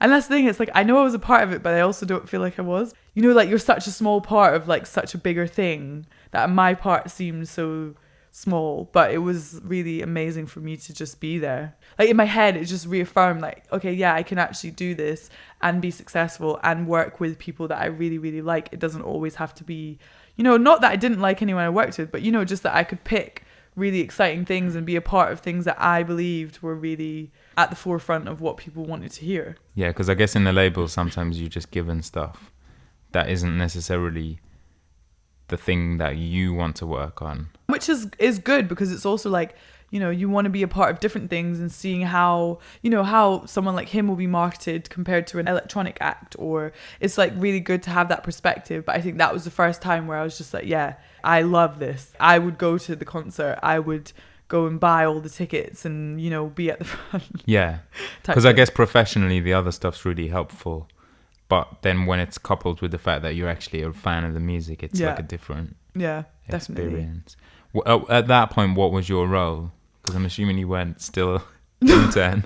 And that's the thing, it's like, I know I was a part of it, but I also don't feel like I was. You know, like, you're such a small part of, like, such a bigger thing that my part seemed so small, but it was really amazing for me to just be there. Like, in my head, it just reaffirmed, like, okay, yeah, I can actually do this and be successful and work with people that I really, really like. It doesn't always have to be, you know, not that I didn't like anyone I worked with, but, you know, just that I could pick really exciting things and be a part of things that I believed were really at the forefront of what people wanted to hear. Yeah, because I guess in the label, sometimes you're just given stuff that isn't necessarily the thing that you want to work on. Which is good, because it's also like, you know, you want to be a part of different things and seeing how, you know, how someone like him will be marketed compared to an electronic act, or it's like really good to have that perspective. But I think that was the first time where I was just like, yeah, I love this. I would go to the concert. I would go and buy all the tickets and, you know, be at the front. Yeah, because I guess professionally the other stuff's really helpful. But then when it's coupled with the fact that you're actually a fan of the music, it's like a different experience. Well, at that point, what was your role? Because I'm assuming you weren't still intern.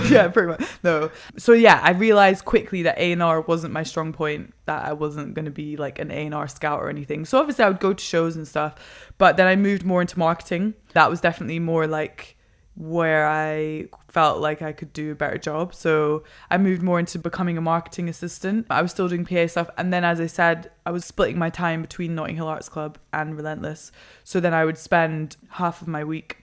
Yeah, pretty much. No. So yeah, I realized quickly that A&R wasn't my strong point, that I wasn't going to be like an A&R scout or anything. So obviously I would go to shows and stuff, but then I moved more into marketing. That was definitely more like where I felt like I could do a better job. So I moved more into becoming a marketing assistant. I was still doing PA stuff. And then, as I said, I was splitting my time between Notting Hill Arts Club and Relentless. So then I would spend half of my week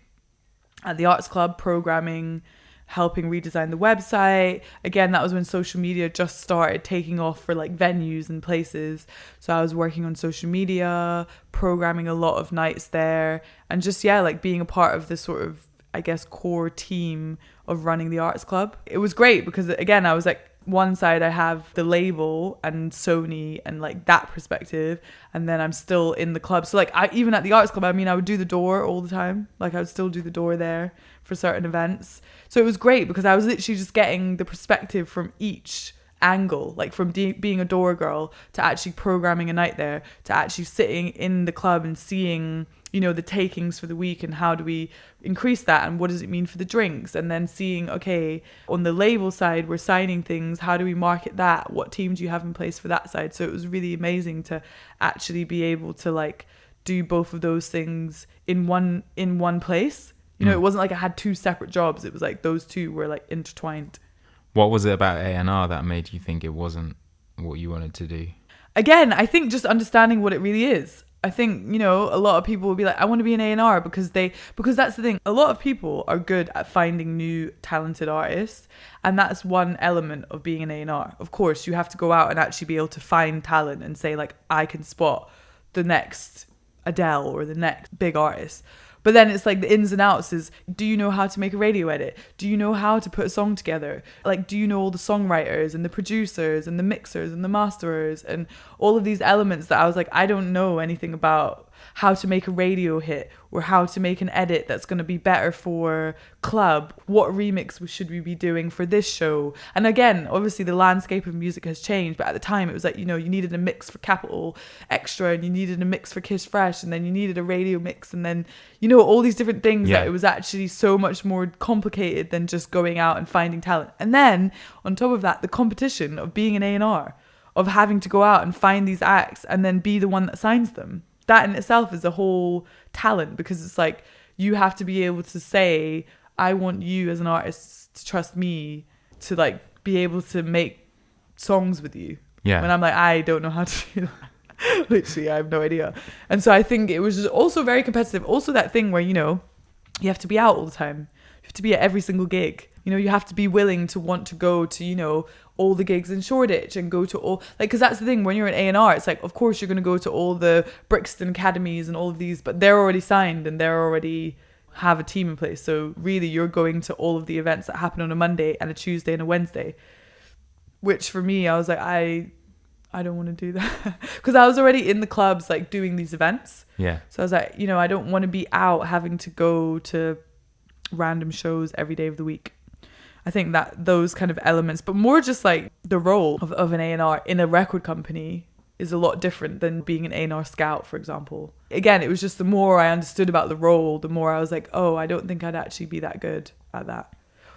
at the Arts Club programming, helping redesign the website. Again, that was when social media just started taking off for like venues and places. So I was working on social media, programming a lot of nights there, and just, yeah, like being a part of this sort of, I guess, core team of running the Arts Club. It was great because, again, I was like, one side I have the label and Sony and like that perspective, and then I'm still in the club. So like, even at the Arts Club, I mean, I would do the door all the time. Like, I would still do the door there for certain events. So it was great because I was literally just getting the perspective from each angle, like from being a door girl to actually programming a night there, to actually sitting in the club and seeing, you know, the takings for the week and how do we increase that and what does it mean for the drinks, and then seeing, okay, on the label side we're signing things, how do we market that, what team do you have in place for that side. So it was really amazing to actually be able to like do both of those things in one place. You know, it wasn't like I had two separate jobs, it was like those two were like intertwined. What was it about A&R that made you think it wasn't what you wanted to do? Again, I think just understanding what it really is. I think, you know, a lot of people will be like, I want to be an A&R because that's the thing. A lot of people are good at finding new talented artists. And that's one element of being an A&R. Of course, you have to go out and actually be able to find talent and say like, I can spot the next Adele or the next big artist. But then it's like the ins and outs is, do you know how to make a radio edit? Do you know how to put a song together? Like, do you know all the songwriters and the producers and the mixers and the masterers and all of these elements that I was like, I don't know anything about how to make a radio hit or how to make an edit that's going to be better for club. What remix should we be doing for this show? And again, obviously the landscape of music has changed, but at the time it was like, you know, you needed a mix for Capital Extra and you needed a mix for Kiss Fresh and then you needed a radio mix and then, you know, all these different things. That it was actually so much more complicated than just going out and finding talent. And then on top of that, the competition of being an A&R, of having to go out and find these acts and then be the one that signs them. That in itself is a whole talent, because it's like you have to be able to say, I want you as an artist to trust me to like be able to make songs with you. Yeah. When I'm like, I don't know how to do that. Literally, I have no idea. And so I think it was just also very competitive. Also that thing where, you know, you have to be out all the time. You have to be at every single gig. You know, you have to be willing to want to go to, you know, all the gigs in Shoreditch and go to all, like, because that's the thing, when you're an A&R, it's like, of course you're going to go to all the Brixton Academies and all of these, but they're already signed and they're already have a team in place. So really you're going to all of the events that happen on a Monday and a Tuesday and a Wednesday, which for me, I was like, I don't want to do that because I was already in the clubs, like doing these events. Yeah. So I was like, you know, I don't want to be out having to go to random shows every day of the week. I think that those kind of elements, but more just like the role of an A&R in a record company is a lot different than being an A&R scout, for example. Again, it was just the more I understood about the role, the more I was like, oh, I don't think I'd actually be that good at that.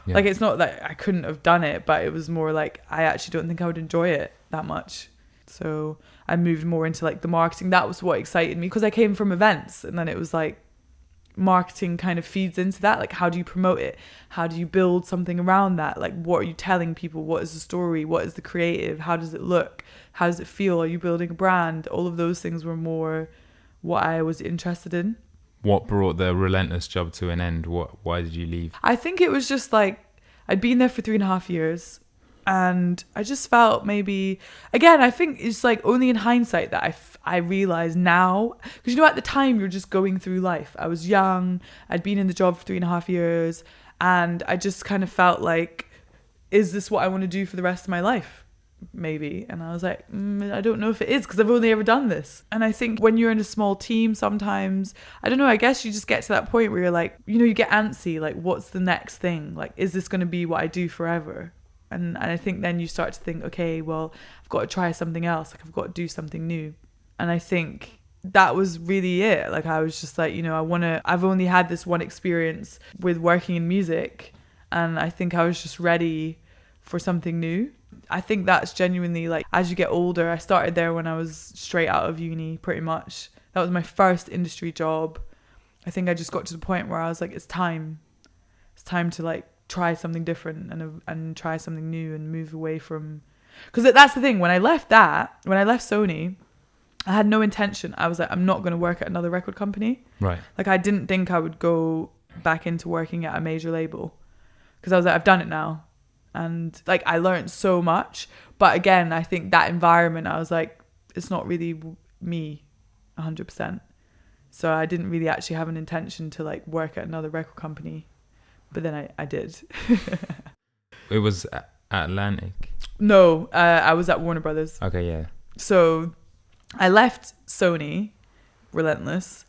Yeah. Like, it's not that I couldn't have done it, but it was more like, I actually don't think I would enjoy it that much. So I moved more into like the marketing. That was what excited me, because I came from events, and then it was like marketing kind of feeds into that. Like, how do you promote it? How do you build something around that? Like, what are you telling people? What is the story? What is the creative? How does it look? How does it feel? Are you building a brand? All of those things were more what I was interested in. What brought the Relentless job to an end? Why did you leave? I think it was just like, I'd been there for 3.5 years, and I just felt maybe, again, I think it's like only in hindsight that I realize now, because, you know, at the time you're just going through life. I was young, I'd been in the job for 3.5 years, and I just kind of felt like, is this what I want to do for the rest of my life? Maybe. And I was like, I don't know if it is, because I've only ever done this. And I think when you're in a small team, sometimes, I don't know, I guess you just get to that point where you're like, you know, you get antsy, like, what's the next thing? Like, is this going to be what I do forever? And I think then you start to think, okay, well, I've got to try something else. Like, I've got to do something new. And I think that was really it. Like, I was just like, you know, I've only had this one experience with working in music, and I think I was just ready for something new. I think that's genuinely, like, as you get older, I started there when I was straight out of uni, pretty much. That was my first industry job. I think I just got to the point where I was like, it's time to like try something different and try something new and move away from, because that's the thing. When I left Sony, I had no intention. I was like, I'm not going to work at another record company. Right. Like, I didn't think I would go back into working at a major label, because I was like, I've done it now. And like, I learned so much. But again, I think that environment, I was like, it's not really me 100%. So I didn't really actually have an intention to like work at another record company. But then I did. It was at Atlantic? No, I was at Warner Brothers. Okay, yeah. So I left Sony, Relentless.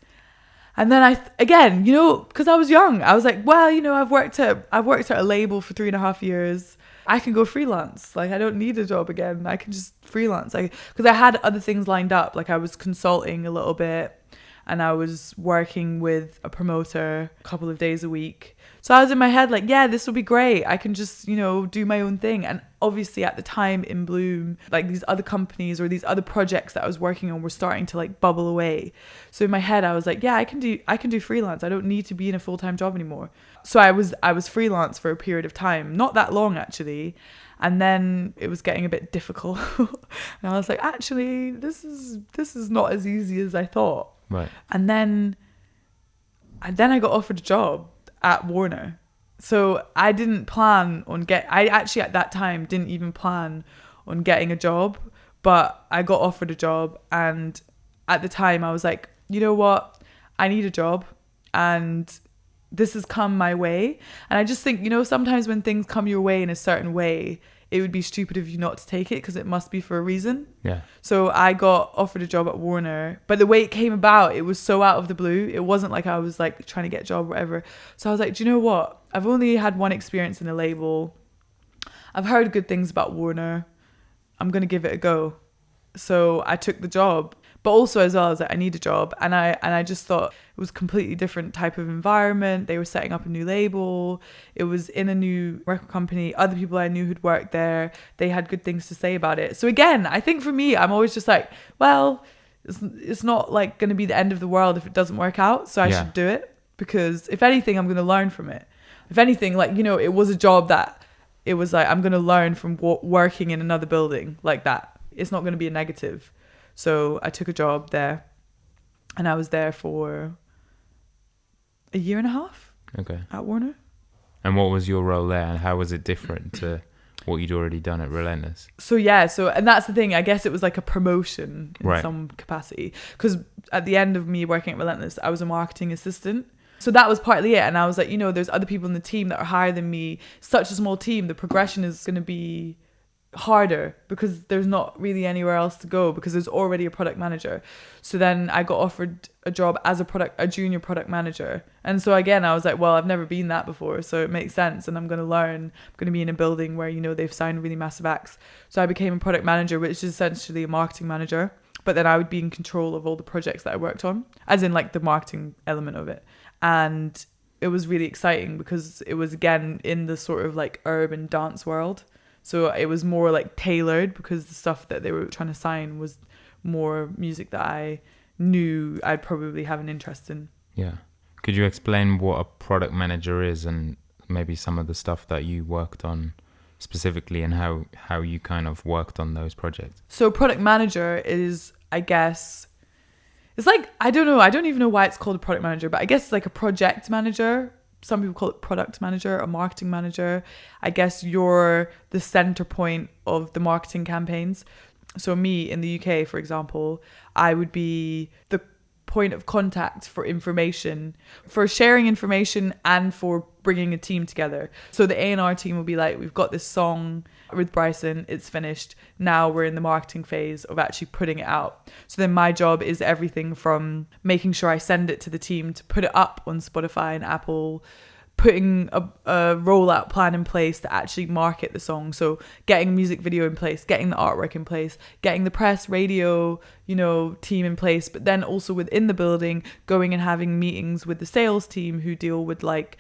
And then again, you know, because I was young, I was like, well, you know, I've worked at a label for 3.5 years. I can go freelance. Like, I don't need a job again. I can just freelance. Because I had other things lined up. Like, I was consulting a little bit, and I was working with a promoter a couple of days a week. So I was in my head like, yeah, this will be great. I can just, you know, do my own thing. And obviously at the time in Bloom, like, these other companies or these other projects that I was working on were starting to like bubble away. So in my head, I was like, yeah, I can do freelance. I don't need to be in a full-time job anymore. So I was freelance for a period of time, not that long actually. And then it was getting a bit difficult. And I was like, actually, this is not as easy as I thought. Right. And then I got offered a job at Warner. So I didn't plan on I actually at that time didn't even plan on getting a job, but I got offered a job. And at the time I was like, you know what? I need a job, and this has come my way. And I just think, you know, sometimes when things come your way in a certain way, it would be stupid of you not to take it, because it must be for a reason. Yeah. So I got offered a job at Warner, but the way it came about, it was so out of the blue. It wasn't like I was like trying to get a job or whatever. So I was like, do you know what? I've only had one experience in a label. I've heard good things about Warner. I'm going to give it a go. So I took the job. But also as well, I was like, I need a job. And I just thought it was a completely different type of environment. They were setting up a new label. It was in a new record company. Other people I knew who'd worked there, they had good things to say about it. So again, I think for me, I'm always just like, well, it's not like going to be the end of the world if it doesn't work out. So I should do it, because if anything, I'm going to learn from it. If anything, like, you know, it was a job that it was like, I'm going to learn from working in another building like that. It's not going to be a negative. So I took a job there, and I was there for 1.5 years. Okay. At Warner. And what was your role there, and how was it different to what you'd already done at Relentless? So and that's the thing. I guess it was like a promotion in some capacity, because at the end of me working at Relentless, I was a marketing assistant. So that was partly it. And I was like, you know, there's other people in the team that are higher than me. Such a small team, the progression is going to be harder, because there's not really anywhere else to go, because there's already a product manager. So then I got offered a job as a junior product manager. And so again, I was like, well, I've never been that before, so it makes sense. And I'm going to learn. I'm going to be in a building where, you know, they've signed really massive acts. So I became a product manager, which is essentially a marketing manager. But then I would be in control of all the projects that I worked on, as in like the marketing element of it. And it was really exciting because it was, again, in the sort of like urban dance world. So it was more like tailored because the stuff that they were trying to sign was more music that I knew I'd probably have an interest in. Yeah. Could you explain what a product manager is and maybe some of the stuff that you worked on specifically and how you kind of worked on those projects? So product manager is, I guess, it's like, I don't know, I don't even know why it's called a product manager, but I guess it's like a project manager. Some people call it product manager, a marketing manager. I guess you're the center point of the marketing campaigns. So me in the UK, for example, I would be the point of contact for information, for sharing information and for bringing a team together. So the A&R team will be like, we've got this song with Bryson, it's finished. Now we're in the marketing phase of actually putting it out. So then my job is everything from making sure I send it to the team to put it up on Spotify and Apple, putting a rollout plan in place to actually market the song. So getting a music video in place, getting the artwork in place, getting the press, radio, team in place, but then also within the building, going and having meetings with the sales team who deal with like,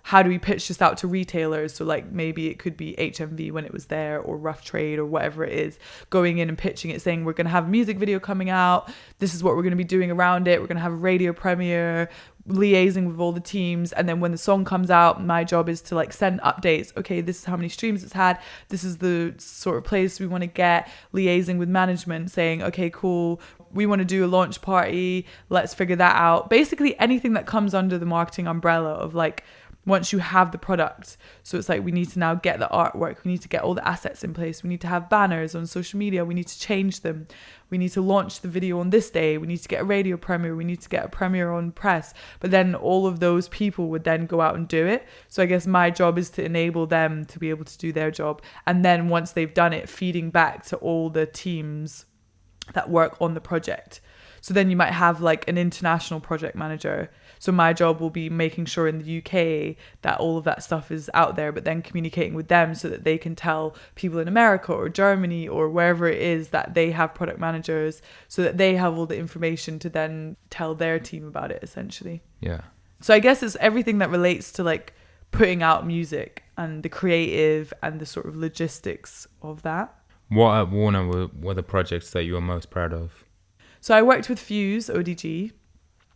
how do we pitch this out to retailers? So like maybe it could be HMV when it was there, or Rough Trade, or whatever it is, going in and pitching it, saying we're going to have a music video coming out. This is what we're going to be doing around it. We're going to have a radio premiere, liaising with all the teams. And then when the song comes out, my job is to like send updates. Okay, this is how many streams it's had. This is the sort of place we want to get, liaising with management, saying, okay, cool, we want to do a launch party. Let's figure that out. Basically anything that comes under the marketing umbrella of like, once you have the product. So it's like, we need to now get the artwork. We need to get all the assets in place. We need to have banners on social media. We need to change them. We need to launch the video on this day. We need to get a radio premiere. We need to get a premiere on press. But then all of those people would then go out and do it. So I guess my job is to enable them to be able to do their job. And then once they've done it, feeding back to all the teams that work on the project. So then you might have like an international project manager. So my job will be making sure in the UK that all of that stuff is out there, but then communicating with them so that they can tell people in America or Germany or wherever it is that they have product managers, so that they have all the information to then tell their team about it, essentially. Yeah. So I guess it's everything that relates to like putting out music and the creative and the sort of logistics of that. What at Warner were the projects that you were most proud of? So I worked with Fuse, ODG.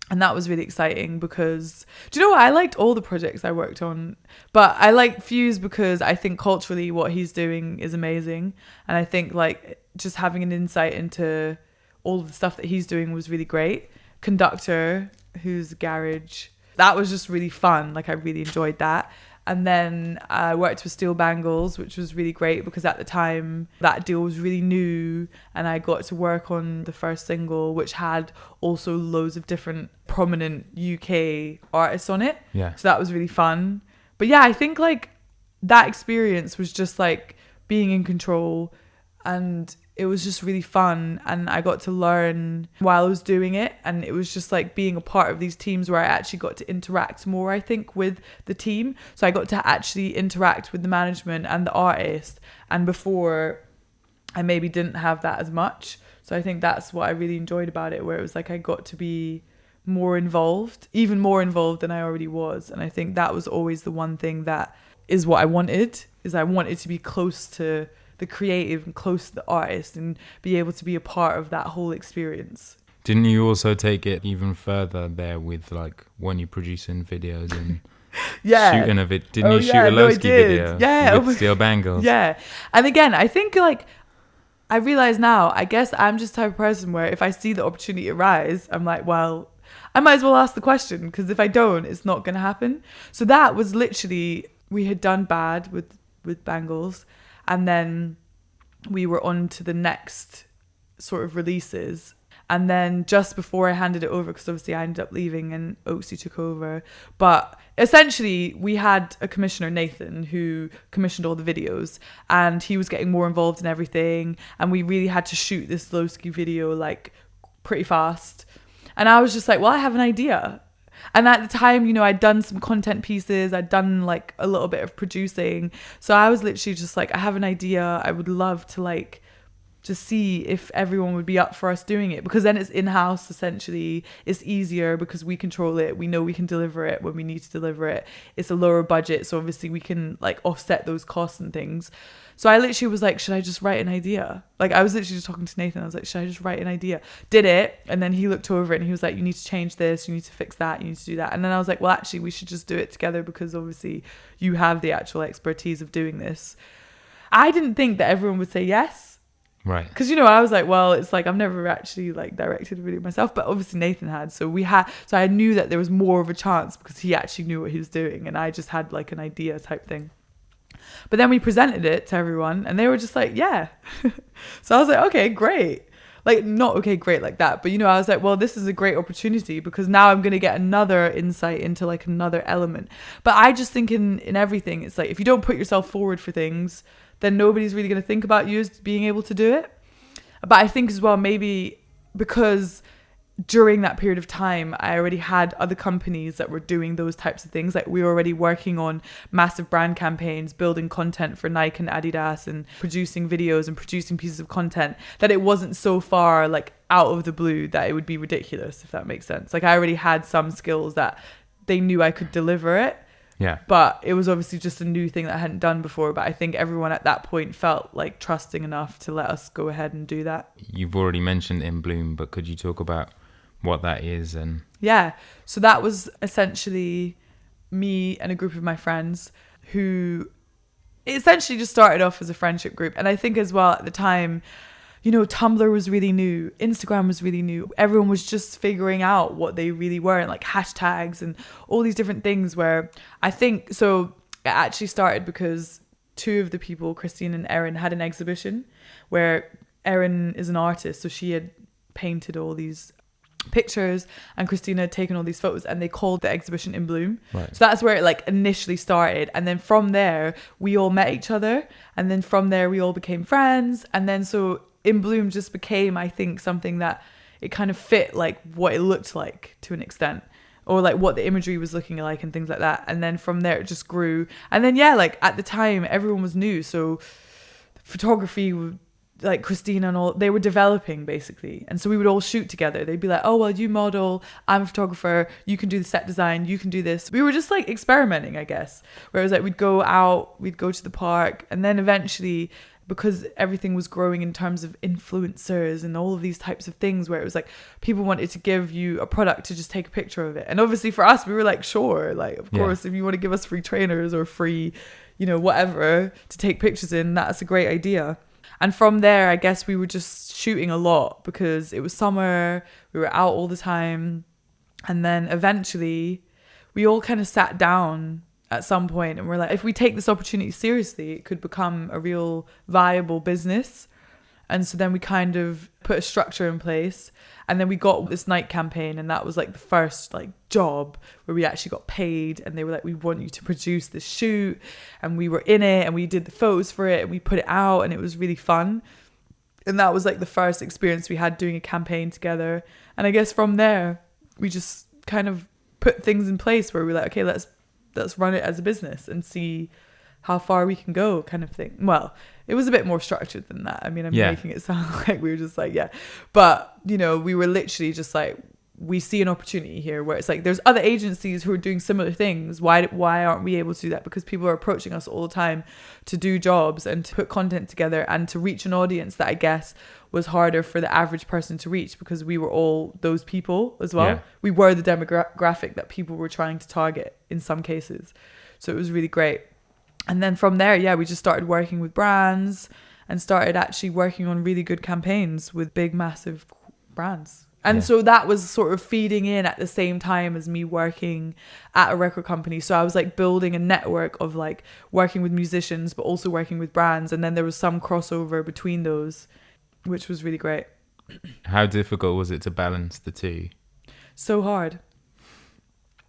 And that was really exciting because, do you know what? I liked all the projects I worked on, but I like Fuse because I think culturally what he's doing is amazing. And I think like just having an insight into all of the stuff that he's doing was really great. Conductor, who's Garage, that was just really fun. Like I really enjoyed that. And then I worked with Steel Bangles, which was really great because at the time that deal was really new and I got to work on the first single, which had also loads of different prominent UK artists on it. Yeah. So that was really fun. But yeah, I think like that experience was just like being in control, and it was just really fun, and I got to learn while I was doing it, and it was just like being a part of these teams where I actually got to interact more, I think, with the team. So I got to actually interact with the management and the artist, and before I maybe didn't have that as much. So I think that's what I really enjoyed about it, where it was like I got to be more involved, even more involved than I already was. And I think that was always the one thing that is what I wanted, is I wanted to be close to the creative and close to the artist and be able to be a part of that whole experience. Didn't you also take it even further there with like when you producing videos and shooting of it? Didn't you shoot a Lowski video with Steel Bangles? Yeah. And again, I think like I realize now, I guess I'm just the type of person where if I see the opportunity arise, I'm like, well, I might as well ask the question, because if I don't, it's not going to happen. So that was literally, we had done Bad with Bangles. And then we were on to the next sort of releases. And then just before I handed it over, because obviously I ended up leaving and Oaksy took over. But essentially we had a commissioner, Nathan, who commissioned all the videos, and he was getting more involved in everything. And we really had to shoot this Lowski video like pretty fast. And I was just like, well, I have an idea. And at the time, you know, I'd done some content pieces. I'd done like a little bit of producing. So I was literally just like, I have an idea. I would love to like just see if everyone would be up for us doing it, because then it's in-house essentially. It's easier because we control it. We know we can deliver it when we need to deliver it. It's a lower budget, so obviously we can like offset those costs and things. So I literally was like, should I just write an idea? Like I was literally just talking to Nathan. I was like, should I just write an idea? Did it, and then he looked over it and he was like, you need to change this, you need to fix that, you need to do that. And then I was like, well, actually we should just do it together, because obviously you have the actual expertise of doing this. I didn't think that everyone would say yes. Right. Because, you know, I was like, well, it's like I've never actually like directed a video myself, but obviously Nathan had. So I knew that there was more of a chance because he actually knew what he was doing, and I just had like an idea type thing. But then we presented it to everyone and they were just like, yeah. So I was like, okay, great. Like, not okay, great like that. But, you know, I was like, well, this is a great opportunity because now I'm going to get another insight into like another element. But I just think in everything, it's like if you don't put yourself forward for things, then nobody's really going to think about you as being able to do it. But I think as well, maybe because during that period of time, I already had other companies that were doing those types of things. Like we were already working on massive brand campaigns, building content for Nike and Adidas and producing videos and producing pieces of content, that it wasn't so far like out of the blue that it would be ridiculous, if that makes sense. Like I already had some skills that they knew I could deliver it. Yeah. But it was obviously just a new thing that I hadn't done before. But I think everyone at that point felt like trusting enough to let us go ahead and do that. You've already mentioned In Bloom, but could you talk about what that is? And yeah, so that was essentially me and a group of my friends who essentially just started off as a friendship group. And I think as well at the time, you know, Tumblr was really new, Instagram was really new, everyone was just figuring out what they really were, and like hashtags and all these different things. Where I think so it actually started because two of the people, Christine and Erin, had an exhibition where Erin is an artist, so she had painted all these pictures and Christina had taken all these photos, and they called the exhibition In Bloom. Right. So that's where it like initially started, and then from there we all met each other, and then from there we all became friends, and then so In Bloom just became, I think, something that it kind of fit like what it looked like to an extent, or like what the imagery was looking like and things like that. And then from there it just grew, and then yeah, like at the time everyone was new, so photography, like Christina and all, they were developing basically. And so we would all shoot together. They'd be like, oh, well, you model, I'm a photographer, you can do the set design, you can do this. We were just like experimenting, I guess. Whereas like we'd go out, we'd go to the park, and then eventually, because everything was growing in terms of influencers and all of these types of things, where it was like people wanted to give you a product to just take a picture of it. And obviously for us, we were like, sure, like of course, if you want to give us free trainers or free, you know, whatever to take pictures in, that's a great idea. And from there, I guess we were just shooting a lot because it was summer, we were out all the time. And then eventually we all kind of sat down at some point and we're like, if we take this opportunity seriously, it could become a real viable business. And so then we kind of put a structure in place, and then we got this night campaign, and that was like the first like job where we actually got paid, and they were like, we want you to produce this shoot, and we were in it and we did the photos for it and we put it out, and it was really fun. And that was like the first experience we had doing a campaign together. And I guess from there we just kind of put things in place where we're like, okay, let's run it as a business and see how far we can go, kind of thing. Well, it was a bit more structured than that. I mean, I'm making it sound like we were just like, yeah. But, you know, we were literally just like, we see an opportunity here where it's like, there's other agencies who are doing similar things. Why aren't we able to do that? Because people are approaching us all the time to do jobs and to put content together and to reach an audience that I guess was harder for the average person to reach, because we were all those people as well. Yeah. We were the demographic that people were trying to target in some cases. So it was really great. And then from there, yeah, we just started working with brands and started actually working on really good campaigns with big, massive brands. And so that was sort of feeding in at the same time as me working at a record company. So I was like building a network of like working with musicians, but also working with brands. And then there was some crossover between those, which was really great. How difficult was it to balance the two? So hard.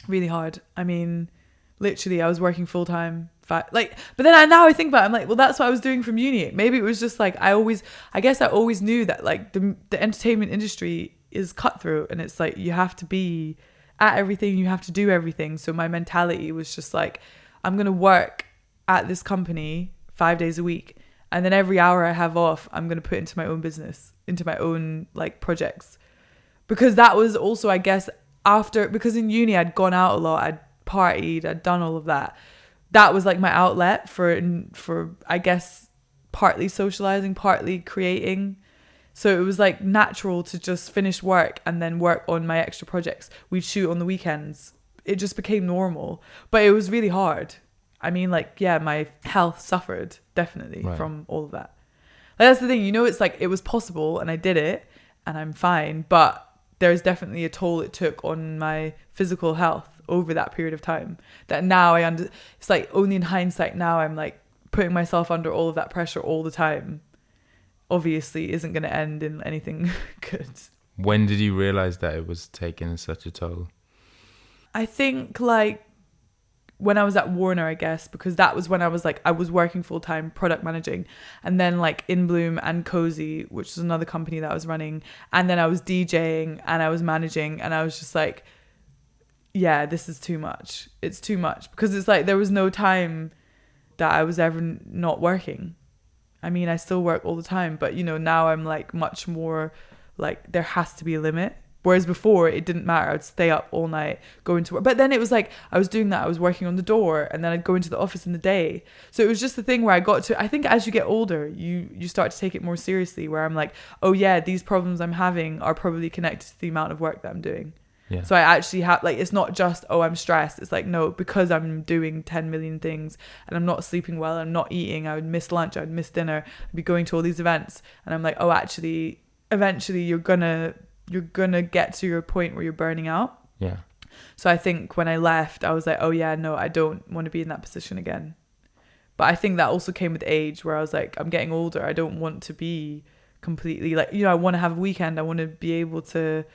Really hard. I mean, literally, I was working full time. But then now I think about it, I'm like, well, that's what I was doing from uni. Maybe it was just like, I guess I always knew that like the entertainment industry is cutthroat, and it's like you have to be at everything, you have to do everything. So my mentality was just like, I'm going to work at this company 5 days a week, And then every hour I have off, I'm going to put into my own business, into my own like projects. Because that was also, I guess, because in uni I'd gone out a lot, I'd partied, I'd done all of that. That was like my outlet for I guess, partly socializing, partly creating. So it was like natural to just finish work and then work on my extra projects. We'd shoot on the weekends. It just became normal. But it was really hard. I mean, like, yeah, my health suffered definitely from all of that. Like, that's the thing, it's like it was possible and I did it and I'm fine. But there's definitely a toll it took on my physical health over that period of time. That now it's like only in hindsight now I'm like putting myself under all of that pressure all the time. Obviously isn't going to end in anything good. When did you realize that it was taking such a toll? I think like when I was at Warner, I guess, because that was when I was working full time product managing, and then like In Bloom and Cozy, which is another company that I was running, and then I was DJing and I was managing, and I was just like, yeah, this is too much. It's too much, because it's like there was no time that I was ever not working. I mean, I still work all the time, but now I'm like much more like there has to be a limit. Whereas before it didn't matter. I'd stay up all night, go into work. But then it was like I was doing that. I was working on the door, and then I'd go into the office in the day. So it was just the thing where I got to, I think as you get older, you start to take it more seriously, where I'm like, oh yeah, these problems I'm having are probably connected to the amount of work that I'm doing. Yeah. So I actually have, like, it's not just, oh, I'm stressed. It's like, no, because I'm doing 10 million things and I'm not sleeping well, I'm not eating, I would miss lunch, I would miss dinner, I'd be going to all these events. And I'm like, oh, actually, eventually you're gonna get to your point where you're burning out. Yeah. So I think when I left, I was like, oh yeah, no, I don't want to be in that position again. But I think that also came with age, where I was like, I'm getting older. I don't want to be completely like, I want to have a weekend. I want to be able to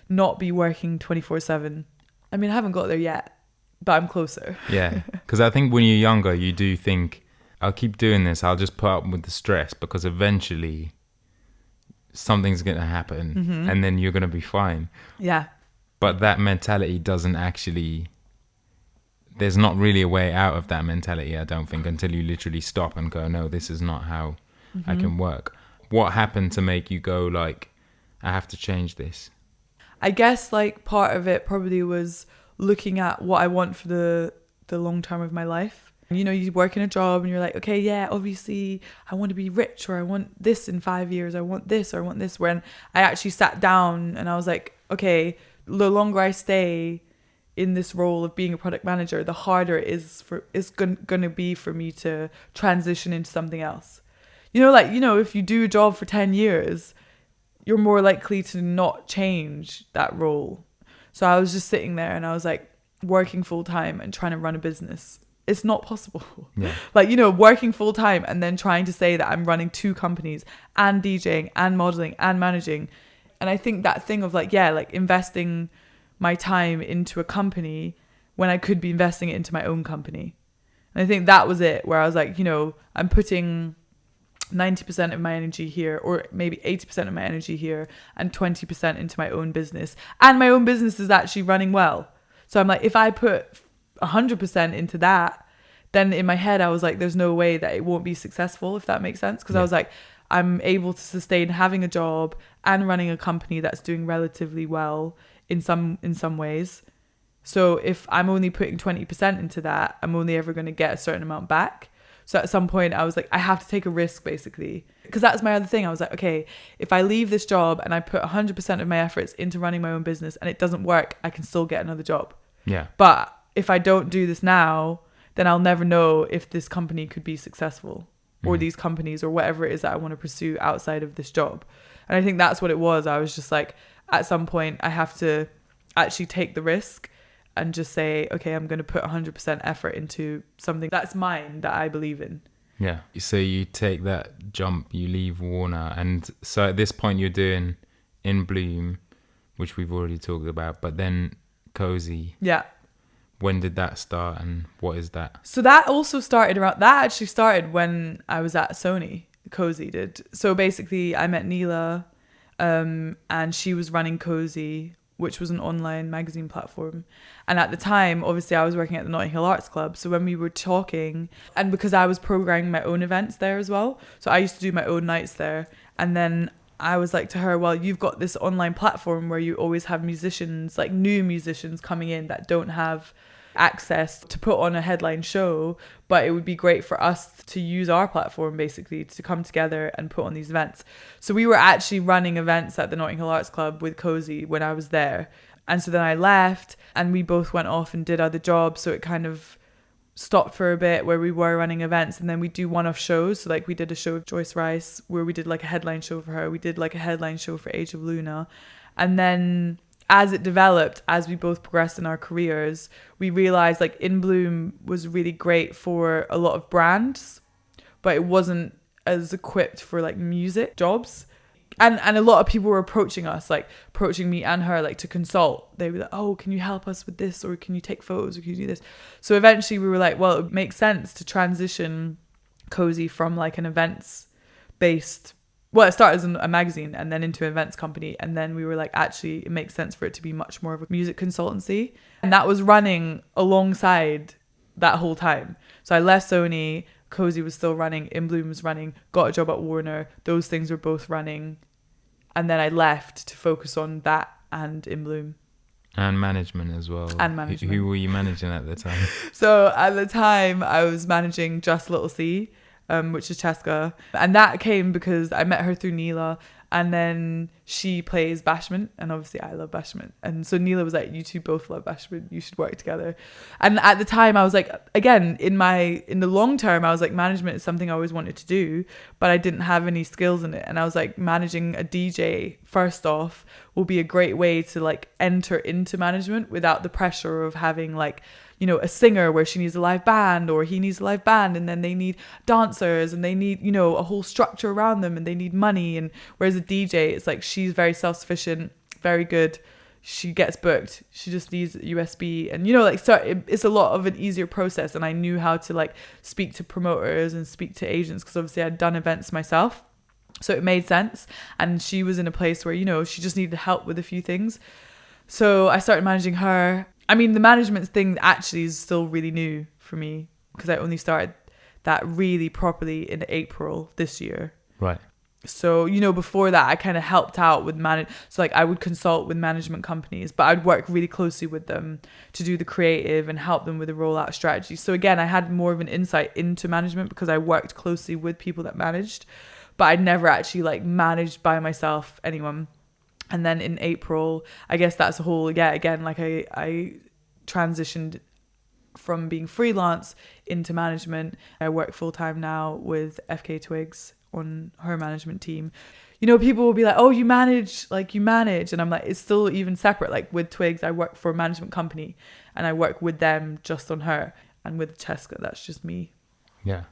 not be working 24/7. I mean, I haven't got there yet, but I'm closer. Yeah. Because I think when you're younger, you do think, I'll keep doing this. I'll just put up with the stress, because eventually something's going to happen and then you're going to be fine. Yeah. But that mentality doesn't actually, there's not really a way out of that mentality, I don't think, until you literally stop and go, no, this is not how I can work. What happened to make you go like, I have to change this? I guess like part of it probably was looking at what I want for the long term of my life. You work in a job and you're like, okay, yeah, obviously I want to be rich, or I want this in 5 years, I want this, or I want this. When I actually sat down and I was like, okay, the longer I stay in this role of being a product manager, the harder it's going to be for me to transition into something else. If you do a job for 10 years, you're more likely to not change that role. So I was just sitting there and I was like working full time and trying to run a business. It's not possible. Yeah. Working full time and then trying to say that I'm running 2 companies and DJing and modeling and managing. And I think that thing of investing my time into a company when I could be investing it into my own company. And I think that was it, where I was like, I'm putting 90% of my energy here, or maybe 80% of my energy here, and 20% into my own business. And my own business is actually running well. So I'm like, if I put 100% into that, then in my head I was like, there's no way that it won't be successful, if that makes sense. Because I was like, I'm able to sustain having a job and running a company that's doing relatively well in some ways. So if I'm only putting 20% into that, I'm only ever going to get a certain amount back. So at some point I was like, I have to take a risk, basically. Because that's my other thing. I was like, okay, if I leave this job and I put 100% of my efforts into running my own business and it doesn't work, I can still get another job. Yeah. But if I don't do this now, then I'll never know if this company could be successful, or these companies, or whatever it is that I want to pursue outside of this job. And I think that's what it was. I was just like, at some point I have to actually take the risk and just say, okay, I'm going to put 100% effort into something that's mine, that I believe in. Yeah. So you take that jump, you leave Warner. And so at this point you're doing In Bloom, which we've already talked about, but then Cozy. Yeah. When did that start, and what is that? So that actually started when I was at Sony. Cozy did. So basically I met Neela, and she was running Cozy which was an online magazine platform. And at the time, obviously, I was working at the Notting Hill Arts Club. So when we were talking, and because I was programming my own events there as well, so I used to do my own nights there. And then I was like to her, well, you've got this online platform where you always have musicians, like new musicians coming in that don't have access to put on a headline show, but it would be great for us to use our platform basically to come together and put on these events. So we were actually running events at the Notting Hill Arts Club with Cozy when I was there. And so then I left and we both went off and did other jobs. So it kind of stopped for a bit where we were running events, and then we do one-off shows. So like we did a show with Joyce Rice where we did like a headline show for her. We did like a headline show for Age of Luna. And then as it developed, as we both progressed in our careers, we realized like In Bloom was really great for a lot of brands, but it wasn't as equipped for like music jobs. And a lot of people were approaching us, like approaching me and her, like to consult. They were like, oh, can you help us with this? Or can you take photos? Or can you do this? So eventually we were like, well, it makes sense to transition Cozy from like an events-based, well, it started as a magazine and then into an events company. And then we were like, actually, it makes sense for it to be much more of a music consultancy. And that was running alongside that whole time. So I left Sony, Cozy was still running, In Bloom was running, got a job at Warner. Those things were both running. And then I left to focus on that and In Bloom. And management as well. And management. Who were you managing at the time? So at the time, I was managing Just Lil C, which is Cheska. And that came because I met her through Neela. And then she plays Bashment, and obviously I love Bashment. And so Neela was like, you two both love Bashment, you should work together. And at the time I was like, again, in the long term, I was like, management is something I always wanted to do, but I didn't have any skills in it. And I was like, managing a DJ first off will be a great way to like enter into management without the pressure of having like, you know, a singer where she needs a live band or he needs a live band, and then they need dancers and they need, you know, a whole structure around them and they need money. And whereas a DJ, it's like she's very self-sufficient, very good. She gets booked. She just needs USB. And, you know, like, so it's a lot of an easier process. And I knew how to like speak to promoters and speak to agents because obviously I'd done events myself. So it made sense. And she was in a place where, you know, she just needed help with a few things. So I started managing her. I mean, the management thing actually is still really new for me because I only started that really properly in April this year. Right. So, you know, before that, I kind of helped out with So like I would consult with management companies, but I'd work really closely with them to do the creative and help them with the rollout strategy. So again, I had more of an insight into management because I worked closely with people that managed, but I'd never actually like managed by myself anyone. And then in April, I guess that's a whole, again, like I transitioned from being freelance into management. I work full time now with FK Twigs on her management team. You know, people will be like, oh, you manage. And I'm like, it's still even separate. Like with Twigs, I work for a management company and I work with them just on her. And with Cheska, that's just me. Yeah.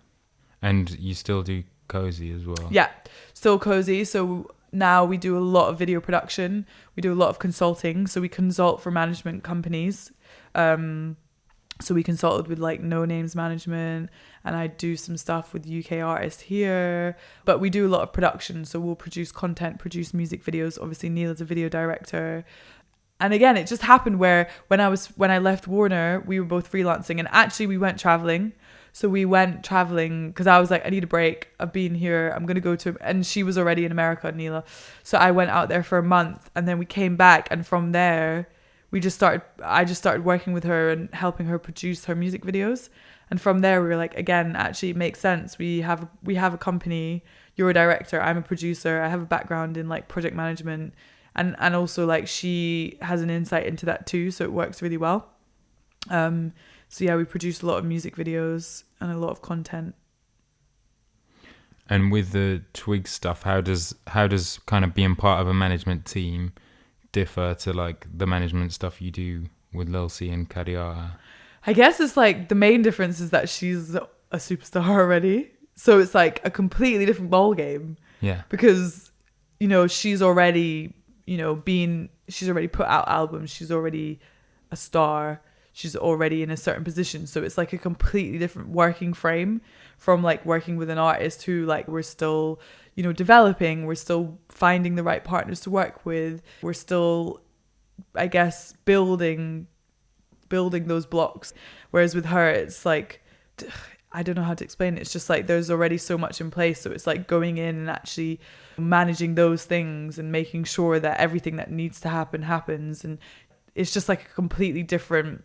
And you still do Cozy as well? Yeah, still Cozy. So now we do a lot of video production. We do a lot of consulting. So we consult for management companies. So we consulted with like No Names Management, and I do some stuff with UK artists here. But we do a lot of production. So we'll produce content, produce music videos. Obviously, Neela's a video director. And again, it just happened where when I left Warner, we were both freelancing, and actually we went traveling. So we went traveling because I was like, I need a break. I've been here. I'm going to go to, and she was already in America, Neela. So I went out there for a month and then we came back. And from there, I just started working with her and helping her produce her music videos. And from there, we were like, again, actually it makes sense. We have a company. You're a director. I'm a producer. I have a background in like project management. And also like she has an insight into that too. So it works really well. So yeah, we produce a lot of music videos and a lot of content. And with the Twigs stuff, how does kind of being part of a management team differ to like the management stuff you do with Lil C and Kadiara? I guess it's like the main difference is that she's a superstar already. So it's like a completely different ball game. Yeah. Because, you know, she's already, you know, she's already put out albums. She's already a star. She's already in a certain position. So it's like a completely different working frame from like working with an artist who like we're still, you know, developing. We're still finding the right partners to work with. We're still I guess, building those blocks. Whereas with her, it's like, I don't know how to explain it. It's just like there's already so much in place. So it's like going in and actually managing those things and making sure that everything that needs to happen happens. And it's just like a completely different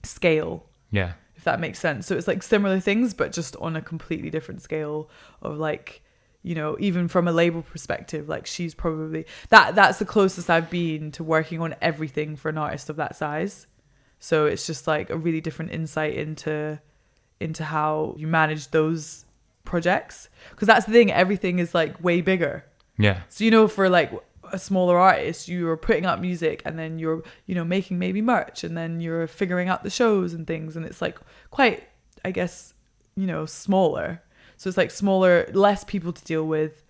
scale. Yeah. If that makes sense. So it's like similar things, but just on a completely different scale of like, you know, even from a label perspective, like she's probably that's the closest I've been to working on everything for an artist of that size. So it's just like a really different insight into how you manage those projects, because that's the thing, everything is like way bigger. Yeah. So, you know, for like a smaller artist, you're putting up music and then you're, you know, making maybe merch and then you're figuring out the shows and things, and it's like quite, I guess, you know, smaller. So it's like smaller, less people to deal with.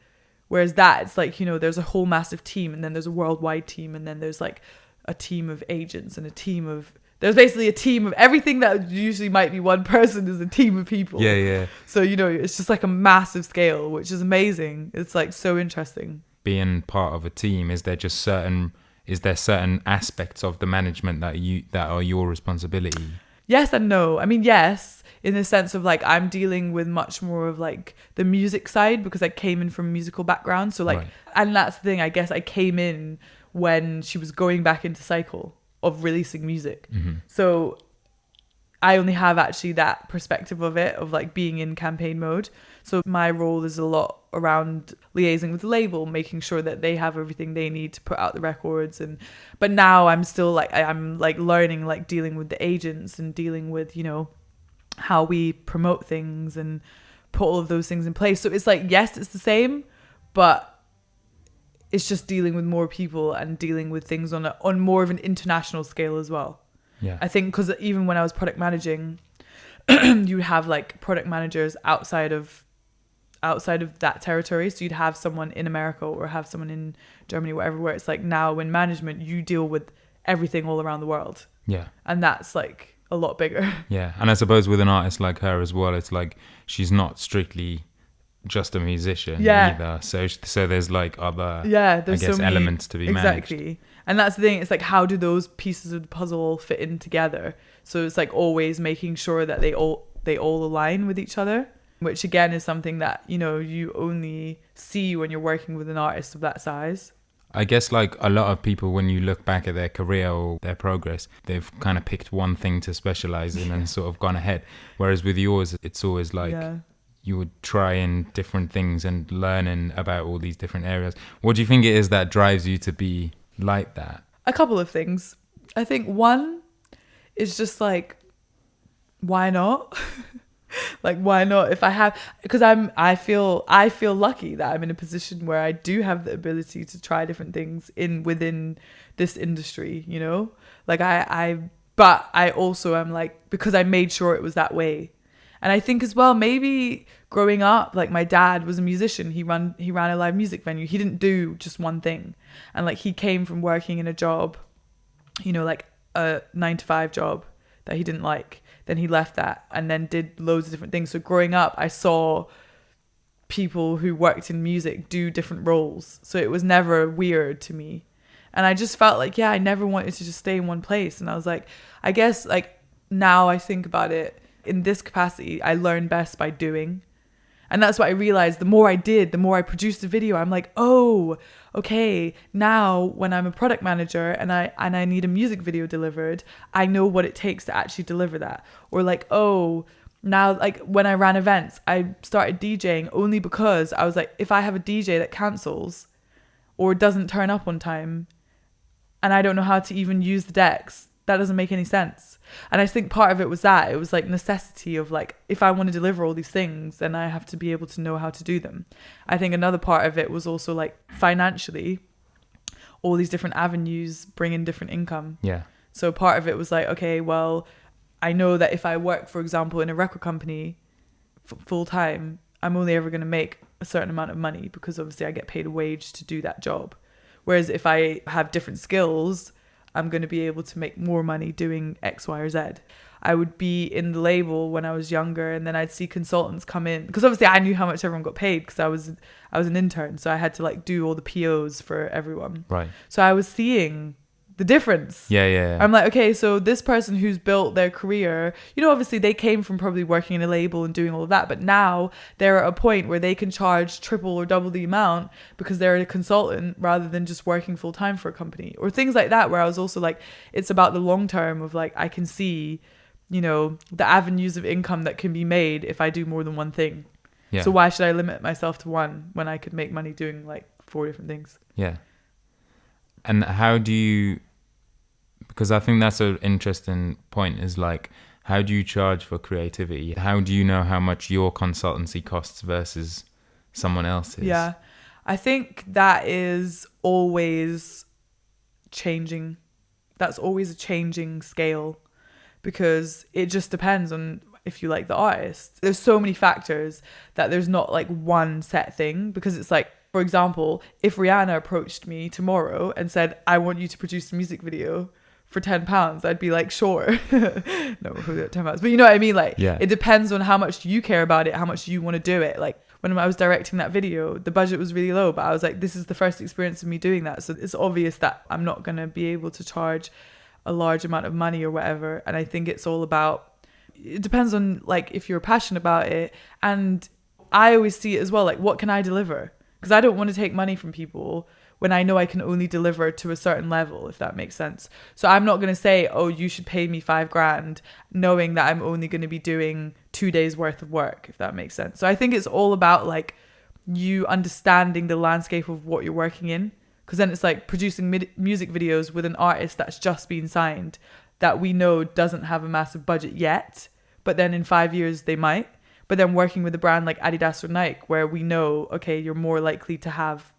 Whereas that, it's like, you know, there's a whole massive team, and then there's a worldwide team, and then there's like a team of agents and there's basically a team of everything that usually might be one person is a team of people. Yeah, yeah. So, you know, it's just like a massive scale, which is amazing. It's like so interesting. Being part of a team, is there certain aspects of the management that are your responsibility? Yes and no. I mean, yes, in the sense of like I'm dealing with much more of like the music side, because I came in from a musical background. So like, right. And that's the thing, I guess I came in when she was going back into cycle of releasing music. Mm-hmm. So I only have actually that perspective of it, of like being in campaign mode. So my role is a lot around liaising with the label, making sure that they have everything they need to put out the records. But now I'm still like, I'm like learning, like dealing with the agents and dealing with, you know, how we promote things and put all of those things in place. So it's like, yes, it's the same, but it's just dealing with more people and dealing with things on more of an international scale as well. Yeah. I think because even when I was product managing, you have like product managers outside of that territory. So you'd have someone in America or have someone in Germany, wherever, where it's like now in management, you deal with everything all around the world. Yeah. And that's like a lot bigger. Yeah. And I suppose with an artist like her as well, it's like she's not strictly just a musician either. So there's like other, there's I guess, so many elements to be managed. Exactly. And that's the thing. It's like, how do those pieces of the puzzle all fit in together? So it's like always making sure that they all align with each other, which again is something that, you know, you only see when you're working with an artist of that size. I guess like a lot of people, when you look back at their career or their progress, they've kind of picked one thing to specialize in and sort of gone ahead. Whereas with yours, it's always like you would try in different things and learning about all these different areas. What do you think it is that drives you to be like that? A couple of things. I think one is just like, why not? Like, why not? If I have, because I feel lucky that I'm in a position where I do have the ability to try different things within this industry, you know? Like but I also am like, because I made sure it was that way. And I think as well, maybe growing up, like my dad was a musician. He ran a live music venue. He didn't do just one thing. And like he came from working in a job, you know, like a 9-to-5 job that he didn't like. Then he left that and then did loads of different things. So growing up, I saw people who worked in music do different roles. So it was never weird to me. And I just felt like, I never wanted to just stay in one place. And I was like, I guess like now I think about it, in this capacity, I learn best by doing. And that's what I realized. The more I did, the more I produced a video. I'm like, oh, okay. Now when I'm a product manager and I need a music video delivered, I know what it takes to actually deliver that. Or like, oh, now like when I ran events, I started DJing only because I was like, if I have a DJ that cancels or doesn't turn up on time and I don't know how to even use the decks, that doesn't make any sense. And I think part of it was that. It was like necessity of like, if I want to deliver all these things, then I have to be able to know how to do them. I think another part of it was also like financially, all these different avenues bring in different income. Yeah. So part of it was like, okay, well, I know that if I work, for example, in a record company full time, I'm only ever going to make a certain amount of money because obviously I get paid a wage to do that job. Whereas if I have different skills, I'm going to be able to make more money doing X, Y, or Z. I would be in the label when I was younger, and then I'd see consultants come in, because obviously I knew how much everyone got paid because I was an intern, so I had to like do all the POs for everyone. Right. So I was seeing the difference. Yeah. I'm like, okay, so this person who's built their career, obviously they came from probably working in a label and doing all of that, but now they're at a point where they can charge triple or double the amount because they're a consultant rather than just working full time for a company, or things like that, where I was also like, it's about the long term of like, I can see, the avenues of income that can be made if I do more than one thing. Yeah. So why should I limit myself to one when I could make money doing like 4 different things? Yeah. And how do you, because I think that's an interesting point, is like, how do you charge for creativity? How do you know how much your consultancy costs versus someone else's? Yeah, I think that is always changing. That's always a changing scale, because it just depends on if you like the artist. There's so many factors that there's not like one set thing, because it's like, for example, if Rihanna approached me tomorrow and said, I want you to produce a music video for £10, I'd be like, sure. No, who got £10? But you know what I mean? Like, It depends on how much you care about it, how much you want to do it. Like, when I was directing that video, the budget was really low, but I was like, this is the first experience of me doing that. So it's obvious that I'm not going to be able to charge a large amount of money or whatever. And I think it's all about, it depends on like if you're passionate about it. And I always see it as well, like, what can I deliver? Because I don't want to take money from people when I know I can only deliver to a certain level, if that makes sense. So I'm not going to say, oh, you should pay me $5,000, knowing that I'm only going to be doing 2 days worth of work, if that makes sense. So I think it's all about like you understanding the landscape of what you're working in. Because then it's like producing music videos with an artist that's just been signed, that we know doesn't have a massive budget yet, but then in 5 years they might. But then working with a brand like Adidas or Nike, where we know, okay, you're more likely to have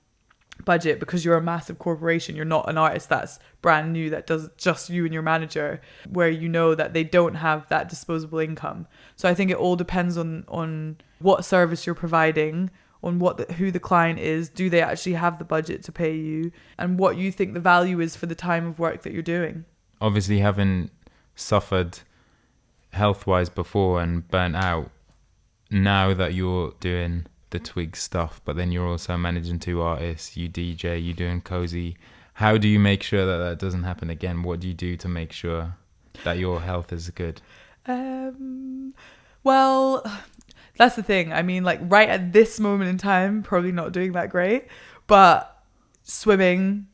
budget because you're a massive corporation. You're not an artist that's brand new, that does just you and your manager, where you know that they don't have that disposable income. So I think it all depends on what service you're providing, on who the client is, do they actually have the budget to pay you, and what you think the value is for the time of work that you're doing. Obviously, having suffered health-wise before and burnt out, now that you're doing the Twigs stuff, but then you're also managing 2 artists, you DJ, you're doing Cozy, how do you make sure that that doesn't happen again? What do you do to make sure that your health is good? Well, that's the thing. I mean, like right at this moment in time, probably not doing that great, but swimming,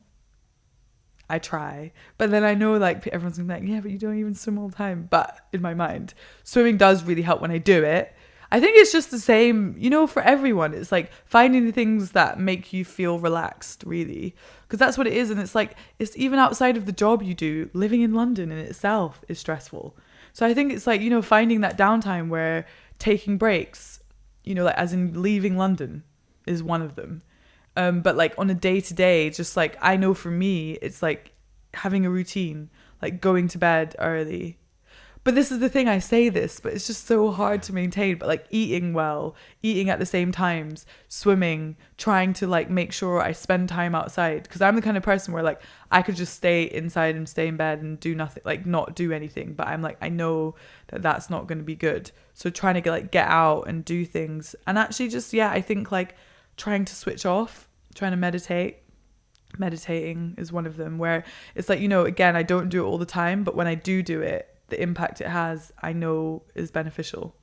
I try. But then I know like everyone's gonna be like, yeah, but you don't even swim all the time. But in my mind, swimming does really help when I do it. I think it's just the same, for everyone. It's like finding the things that make you feel relaxed, really. Because that's what it is. And it's like, it's even outside of the job you do, living in London in itself is stressful. So I think it's like, finding that downtime where taking breaks, like as in leaving London is one of them. But like on a day-to-day, just like, I know for me, it's like having a routine, like going to bed early. But this is the thing, I say this, but it's just so hard to maintain. But like eating well, eating at the same times, swimming, trying to like make sure I spend time outside. Because I'm the kind of person where like I could just stay inside and stay in bed and do nothing, like not do anything. But I'm like, I know that that's not going to be good. So trying to get out and do things. And actually just, I think like trying to switch off, trying to meditate. Meditating is one of them, where it's like, again, I don't do it all the time. But when I do it, the impact it has, I know is beneficial.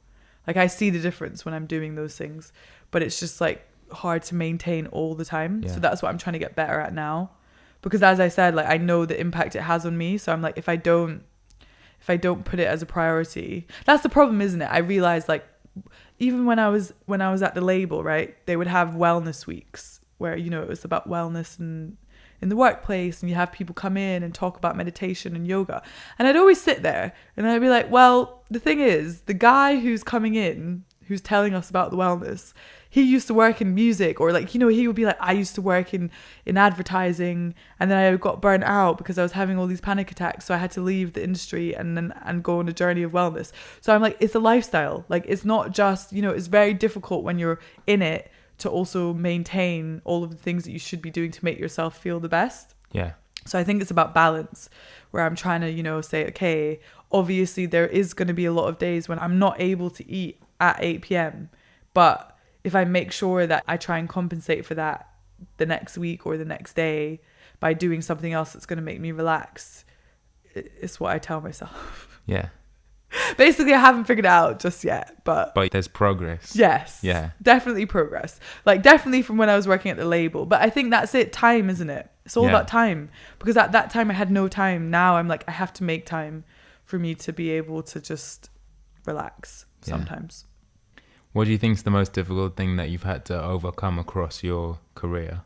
Like I see the difference when I'm doing those things, but it's just like hard to maintain all the time. So that's what I'm trying to get better at now, because as I said, like I know the impact it has on me. So I'm like, if I don't put it as a priority, that's the problem, isn't it? I realized like even when I was at the label, right, they would have wellness weeks where it was about wellness and in the workplace, and you have people come in and talk about meditation and yoga. And I'd always sit there and I'd be like, well, the thing is, the guy who's coming in, who's telling us about the wellness, he used to work in music, or like, he would be like, I used to work in advertising, and then I got burnt out because I was having all these panic attacks. So I had to leave the industry and go on a journey of wellness. So I'm like, it's a lifestyle. Like, it's not just, it's very difficult when you're in it to also maintain all of the things that you should be doing to make yourself feel the best. Yeah. So I think it's about balance, where I'm trying to, say, okay, obviously there is going to be a lot of days when I'm not able to eat at 8 p.m. But if I make sure that I try and compensate for that the next week or the next day, by doing something else that's going to make me relax. It's what I tell myself. Yeah. Basically, I haven't figured it out just yet, but there's progress. Yes. Yeah. Definitely progress. Like, definitely from when I was working at the label. But I think that's it. Time, isn't it? It's all about time. Because at that time, I had no time. Now I'm like, I have to make time for me to be able to just relax sometimes. What do you think is the most difficult thing that you've had to overcome across your career?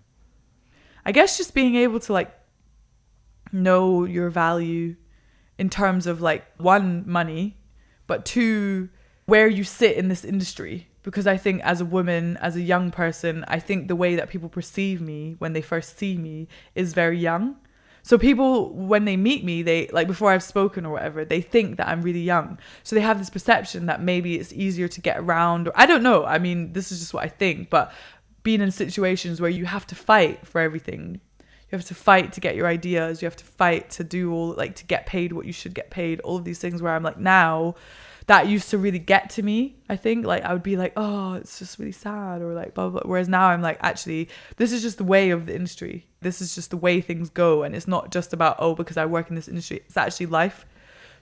I guess just being able to, like, know your value in terms of, like, one, money, but two, where you sit in this industry. Because I think as a woman, as a young person, I think the way that people perceive me when they first see me is very young. So people, when they meet me, they, like, before I've spoken or whatever, they think that I'm really young. So they have this perception that maybe it's easier to get around, or I don't know. I mean, this is just what I think. But being in situations where you have to fight for everything, you have to fight to get your ideas, you have to fight to do all, like, to get paid what you should get paid, all of these things where I'm like, now that used to really get to me. I think, like, I would be like, oh, it's just really sad, or like blah, blah, blah. Whereas now I'm like, actually, this is just the way of the industry. This is just the way things go. And it's not just about, oh, because I work in this industry, it's actually life.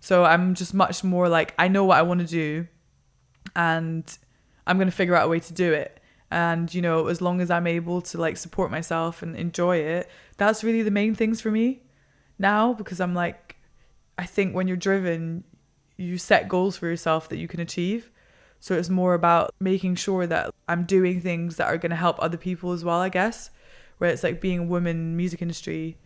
So I'm just much more like, I know what I want to do and I'm going to figure out a way to do it. And, you know, as long as I'm able to, like, support myself and enjoy it, that's really the main things for me now. Because I'm like, I think when you're driven, you set goals for yourself that you can achieve. So it's more about making sure that I'm doing things that are going to help other people as well, I guess. Where it's like being a woman in the music industry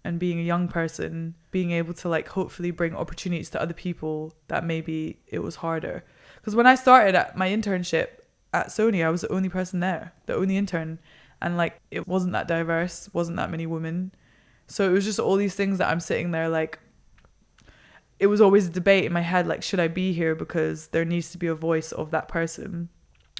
and being a young person, being able to, like, hopefully bring opportunities to other people that maybe it was harder. Because when I started at my internship at Sony, I was the only person there, the only intern. And, like, it wasn't that diverse, wasn't that many women. So it was just all these things that I'm sitting there, like, it was always a debate in my head, like, should I be here because there needs to be a voice of that person?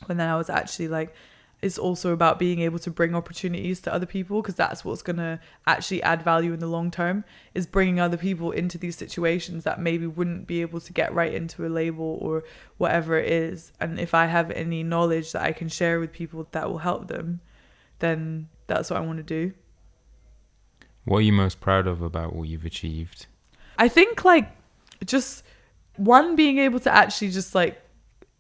And then I was actually like, it's also about being able to bring opportunities to other people, because that's what's going to actually add value in the long term, is bringing other people into these situations that maybe wouldn't be able to get right into a label or whatever it is. And if I have any knowledge that I can share with people that will help them, then that's what I want to do. What are you most proud of about what you've achieved? I think, like, just one, being able to actually just, like,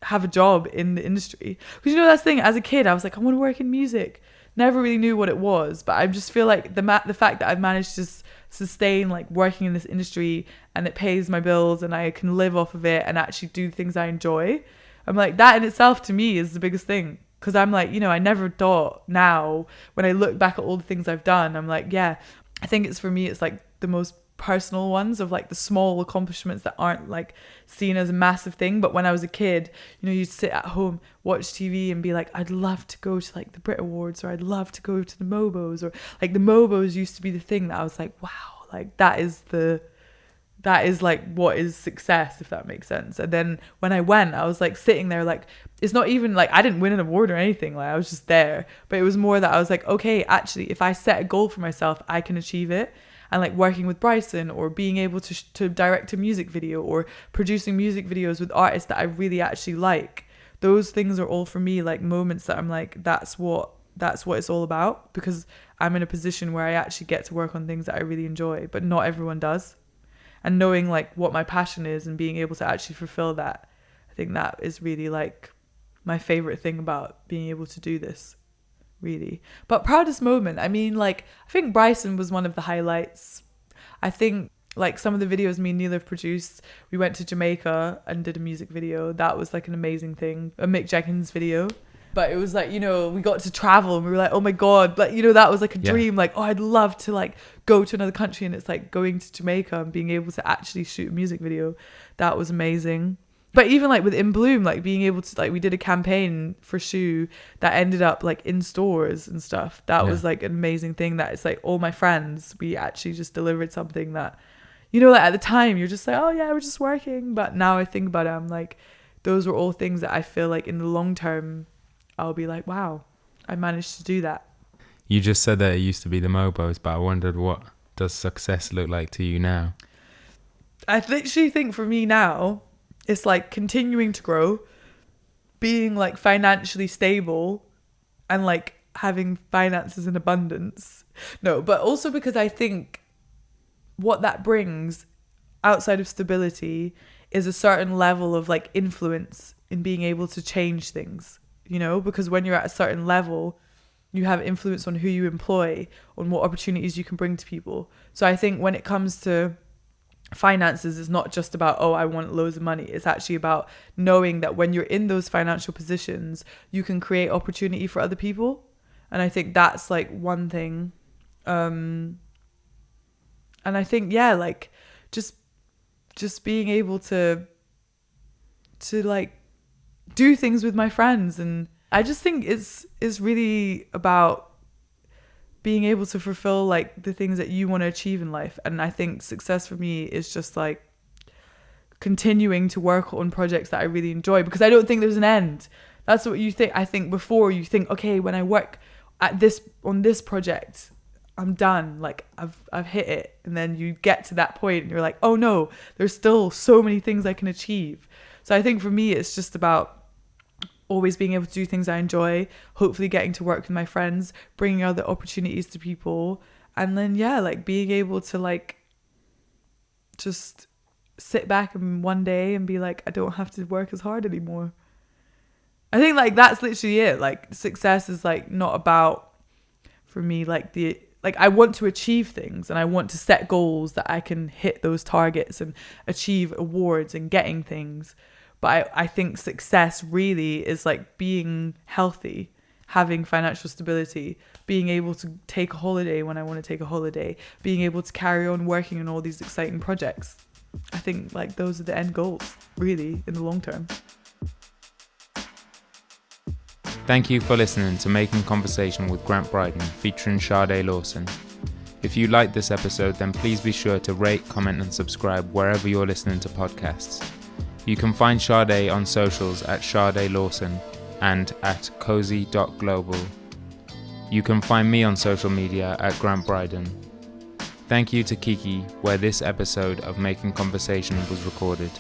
have a job in the industry. Because, you know, that's the thing, as a kid I was like, I want to work in music. Never really knew what it was, but I just feel like the fact that I've managed to sustain, like, working in this industry, and it pays my bills and I can live off of it and actually do things I enjoy, I'm like, that in itself to me is the biggest thing. Because I'm like, you know, I never thought, now when I look back at all the things I've done, I'm like, yeah, I think it's, for me, it's like the most personal ones of, like, the small accomplishments that aren't, like, seen as a massive thing. But when I was a kid, you know, you'd sit at home, watch TV and be like, I'd love to go to, like, the Brit Awards, or I'd love to go to the Mobos, or, like, the Mobos used to be the thing that I was like, wow, like, that is like what is success, if that makes sense. And then when I went, I was like sitting there, like, it's not even like I didn't win an award or anything, like, I was just there. But it was more that I was like, okay, actually, if I set a goal for myself, I can achieve it. And, like, working with Brydon, or being able to direct a music video, or producing music videos with artists that I really actually like, those things are all for me, like, moments that I'm like, that's what it's all about. Because I'm in a position where I actually get to work on things that I really enjoy, but not everyone does. And knowing, like, what my passion is and being able to actually fulfill that, I think that is really, like, my favorite thing about being able to do this, really. But proudest moment, I mean, like, I think Brydon was one of the highlights. I think, like, some of the videos me and Neela have produced, we went to Jamaica and did a music video. That was, like, an amazing thing. A Mick Jenkins video. But it was like, you know, we got to travel and we were like, oh my God, like, you know, that was like a dream. Like, oh, I'd love to, like, go to another country. And it's like going to Jamaica and being able to actually shoot a music video. That was amazing. But even, like, with In Bloom, like, being able to, like, we did a campaign for Shoe that ended up, like, in stores and stuff. That was, like, an amazing thing, that it's like all my friends, we actually just delivered something that, you know, like, at the time you're just like, oh yeah, we're just working. But now I think about it, I'm like, those were all things that I feel like in the long term, I'll be like, wow, I managed to do that. You just said that it used to be the Mobos, but I wondered, what does success look like to you now? I literally think for me now, it's like continuing to grow, being, like, financially stable, and, like, having finances in abundance. No, but also because I think what that brings outside of stability is a certain level of like influence in being able to change things, you know, because when you're at a certain level, you have influence on who you employ, on what opportunities you can bring to people. So I think when it comes to finances, it's not just about, oh, I want loads of money. It's actually about knowing that when you're in those financial positions, you can create opportunity for other people. And I think that's like one thing. And I think, yeah, like just being able to like do things with my friends. And I just think it's really about being able to fulfill like the things that you want to achieve in life. And I think success for me is just like continuing to work on projects that I really enjoy, because I don't think there's an end. That's what you think. I think before you think, okay, when I work on this project, I'm done. Like I've hit it. And then you get to that point and you're like, oh no, there's still so many things I can achieve. So I think for me, it's just about always being able to do things I enjoy, hopefully getting to work with my friends, bringing other opportunities to people. And then, yeah, like being able to like just sit back and one day and be like, I don't have to work as hard anymore. I think like that's literally it. Like success is like not about, for me, like I want to achieve things and I want to set goals that I can hit those targets and achieve awards and getting things. But I think success really is like being healthy, having financial stability, being able to take a holiday when I want to take a holiday, being able to carry on working on all these exciting projects. I think like those are the end goals, really, in the long term. Thank you for listening to Making Conversation with Grant Brydon, featuring Sade Lawson. If you liked this episode, then please be sure to rate, comment and subscribe wherever you're listening to podcasts. You can find Sade on socials at Sade Lawson and at cozy.global. You can find me on social media at Grant Brydon. Thank you to Kiki, where this episode of Making Conversation was recorded.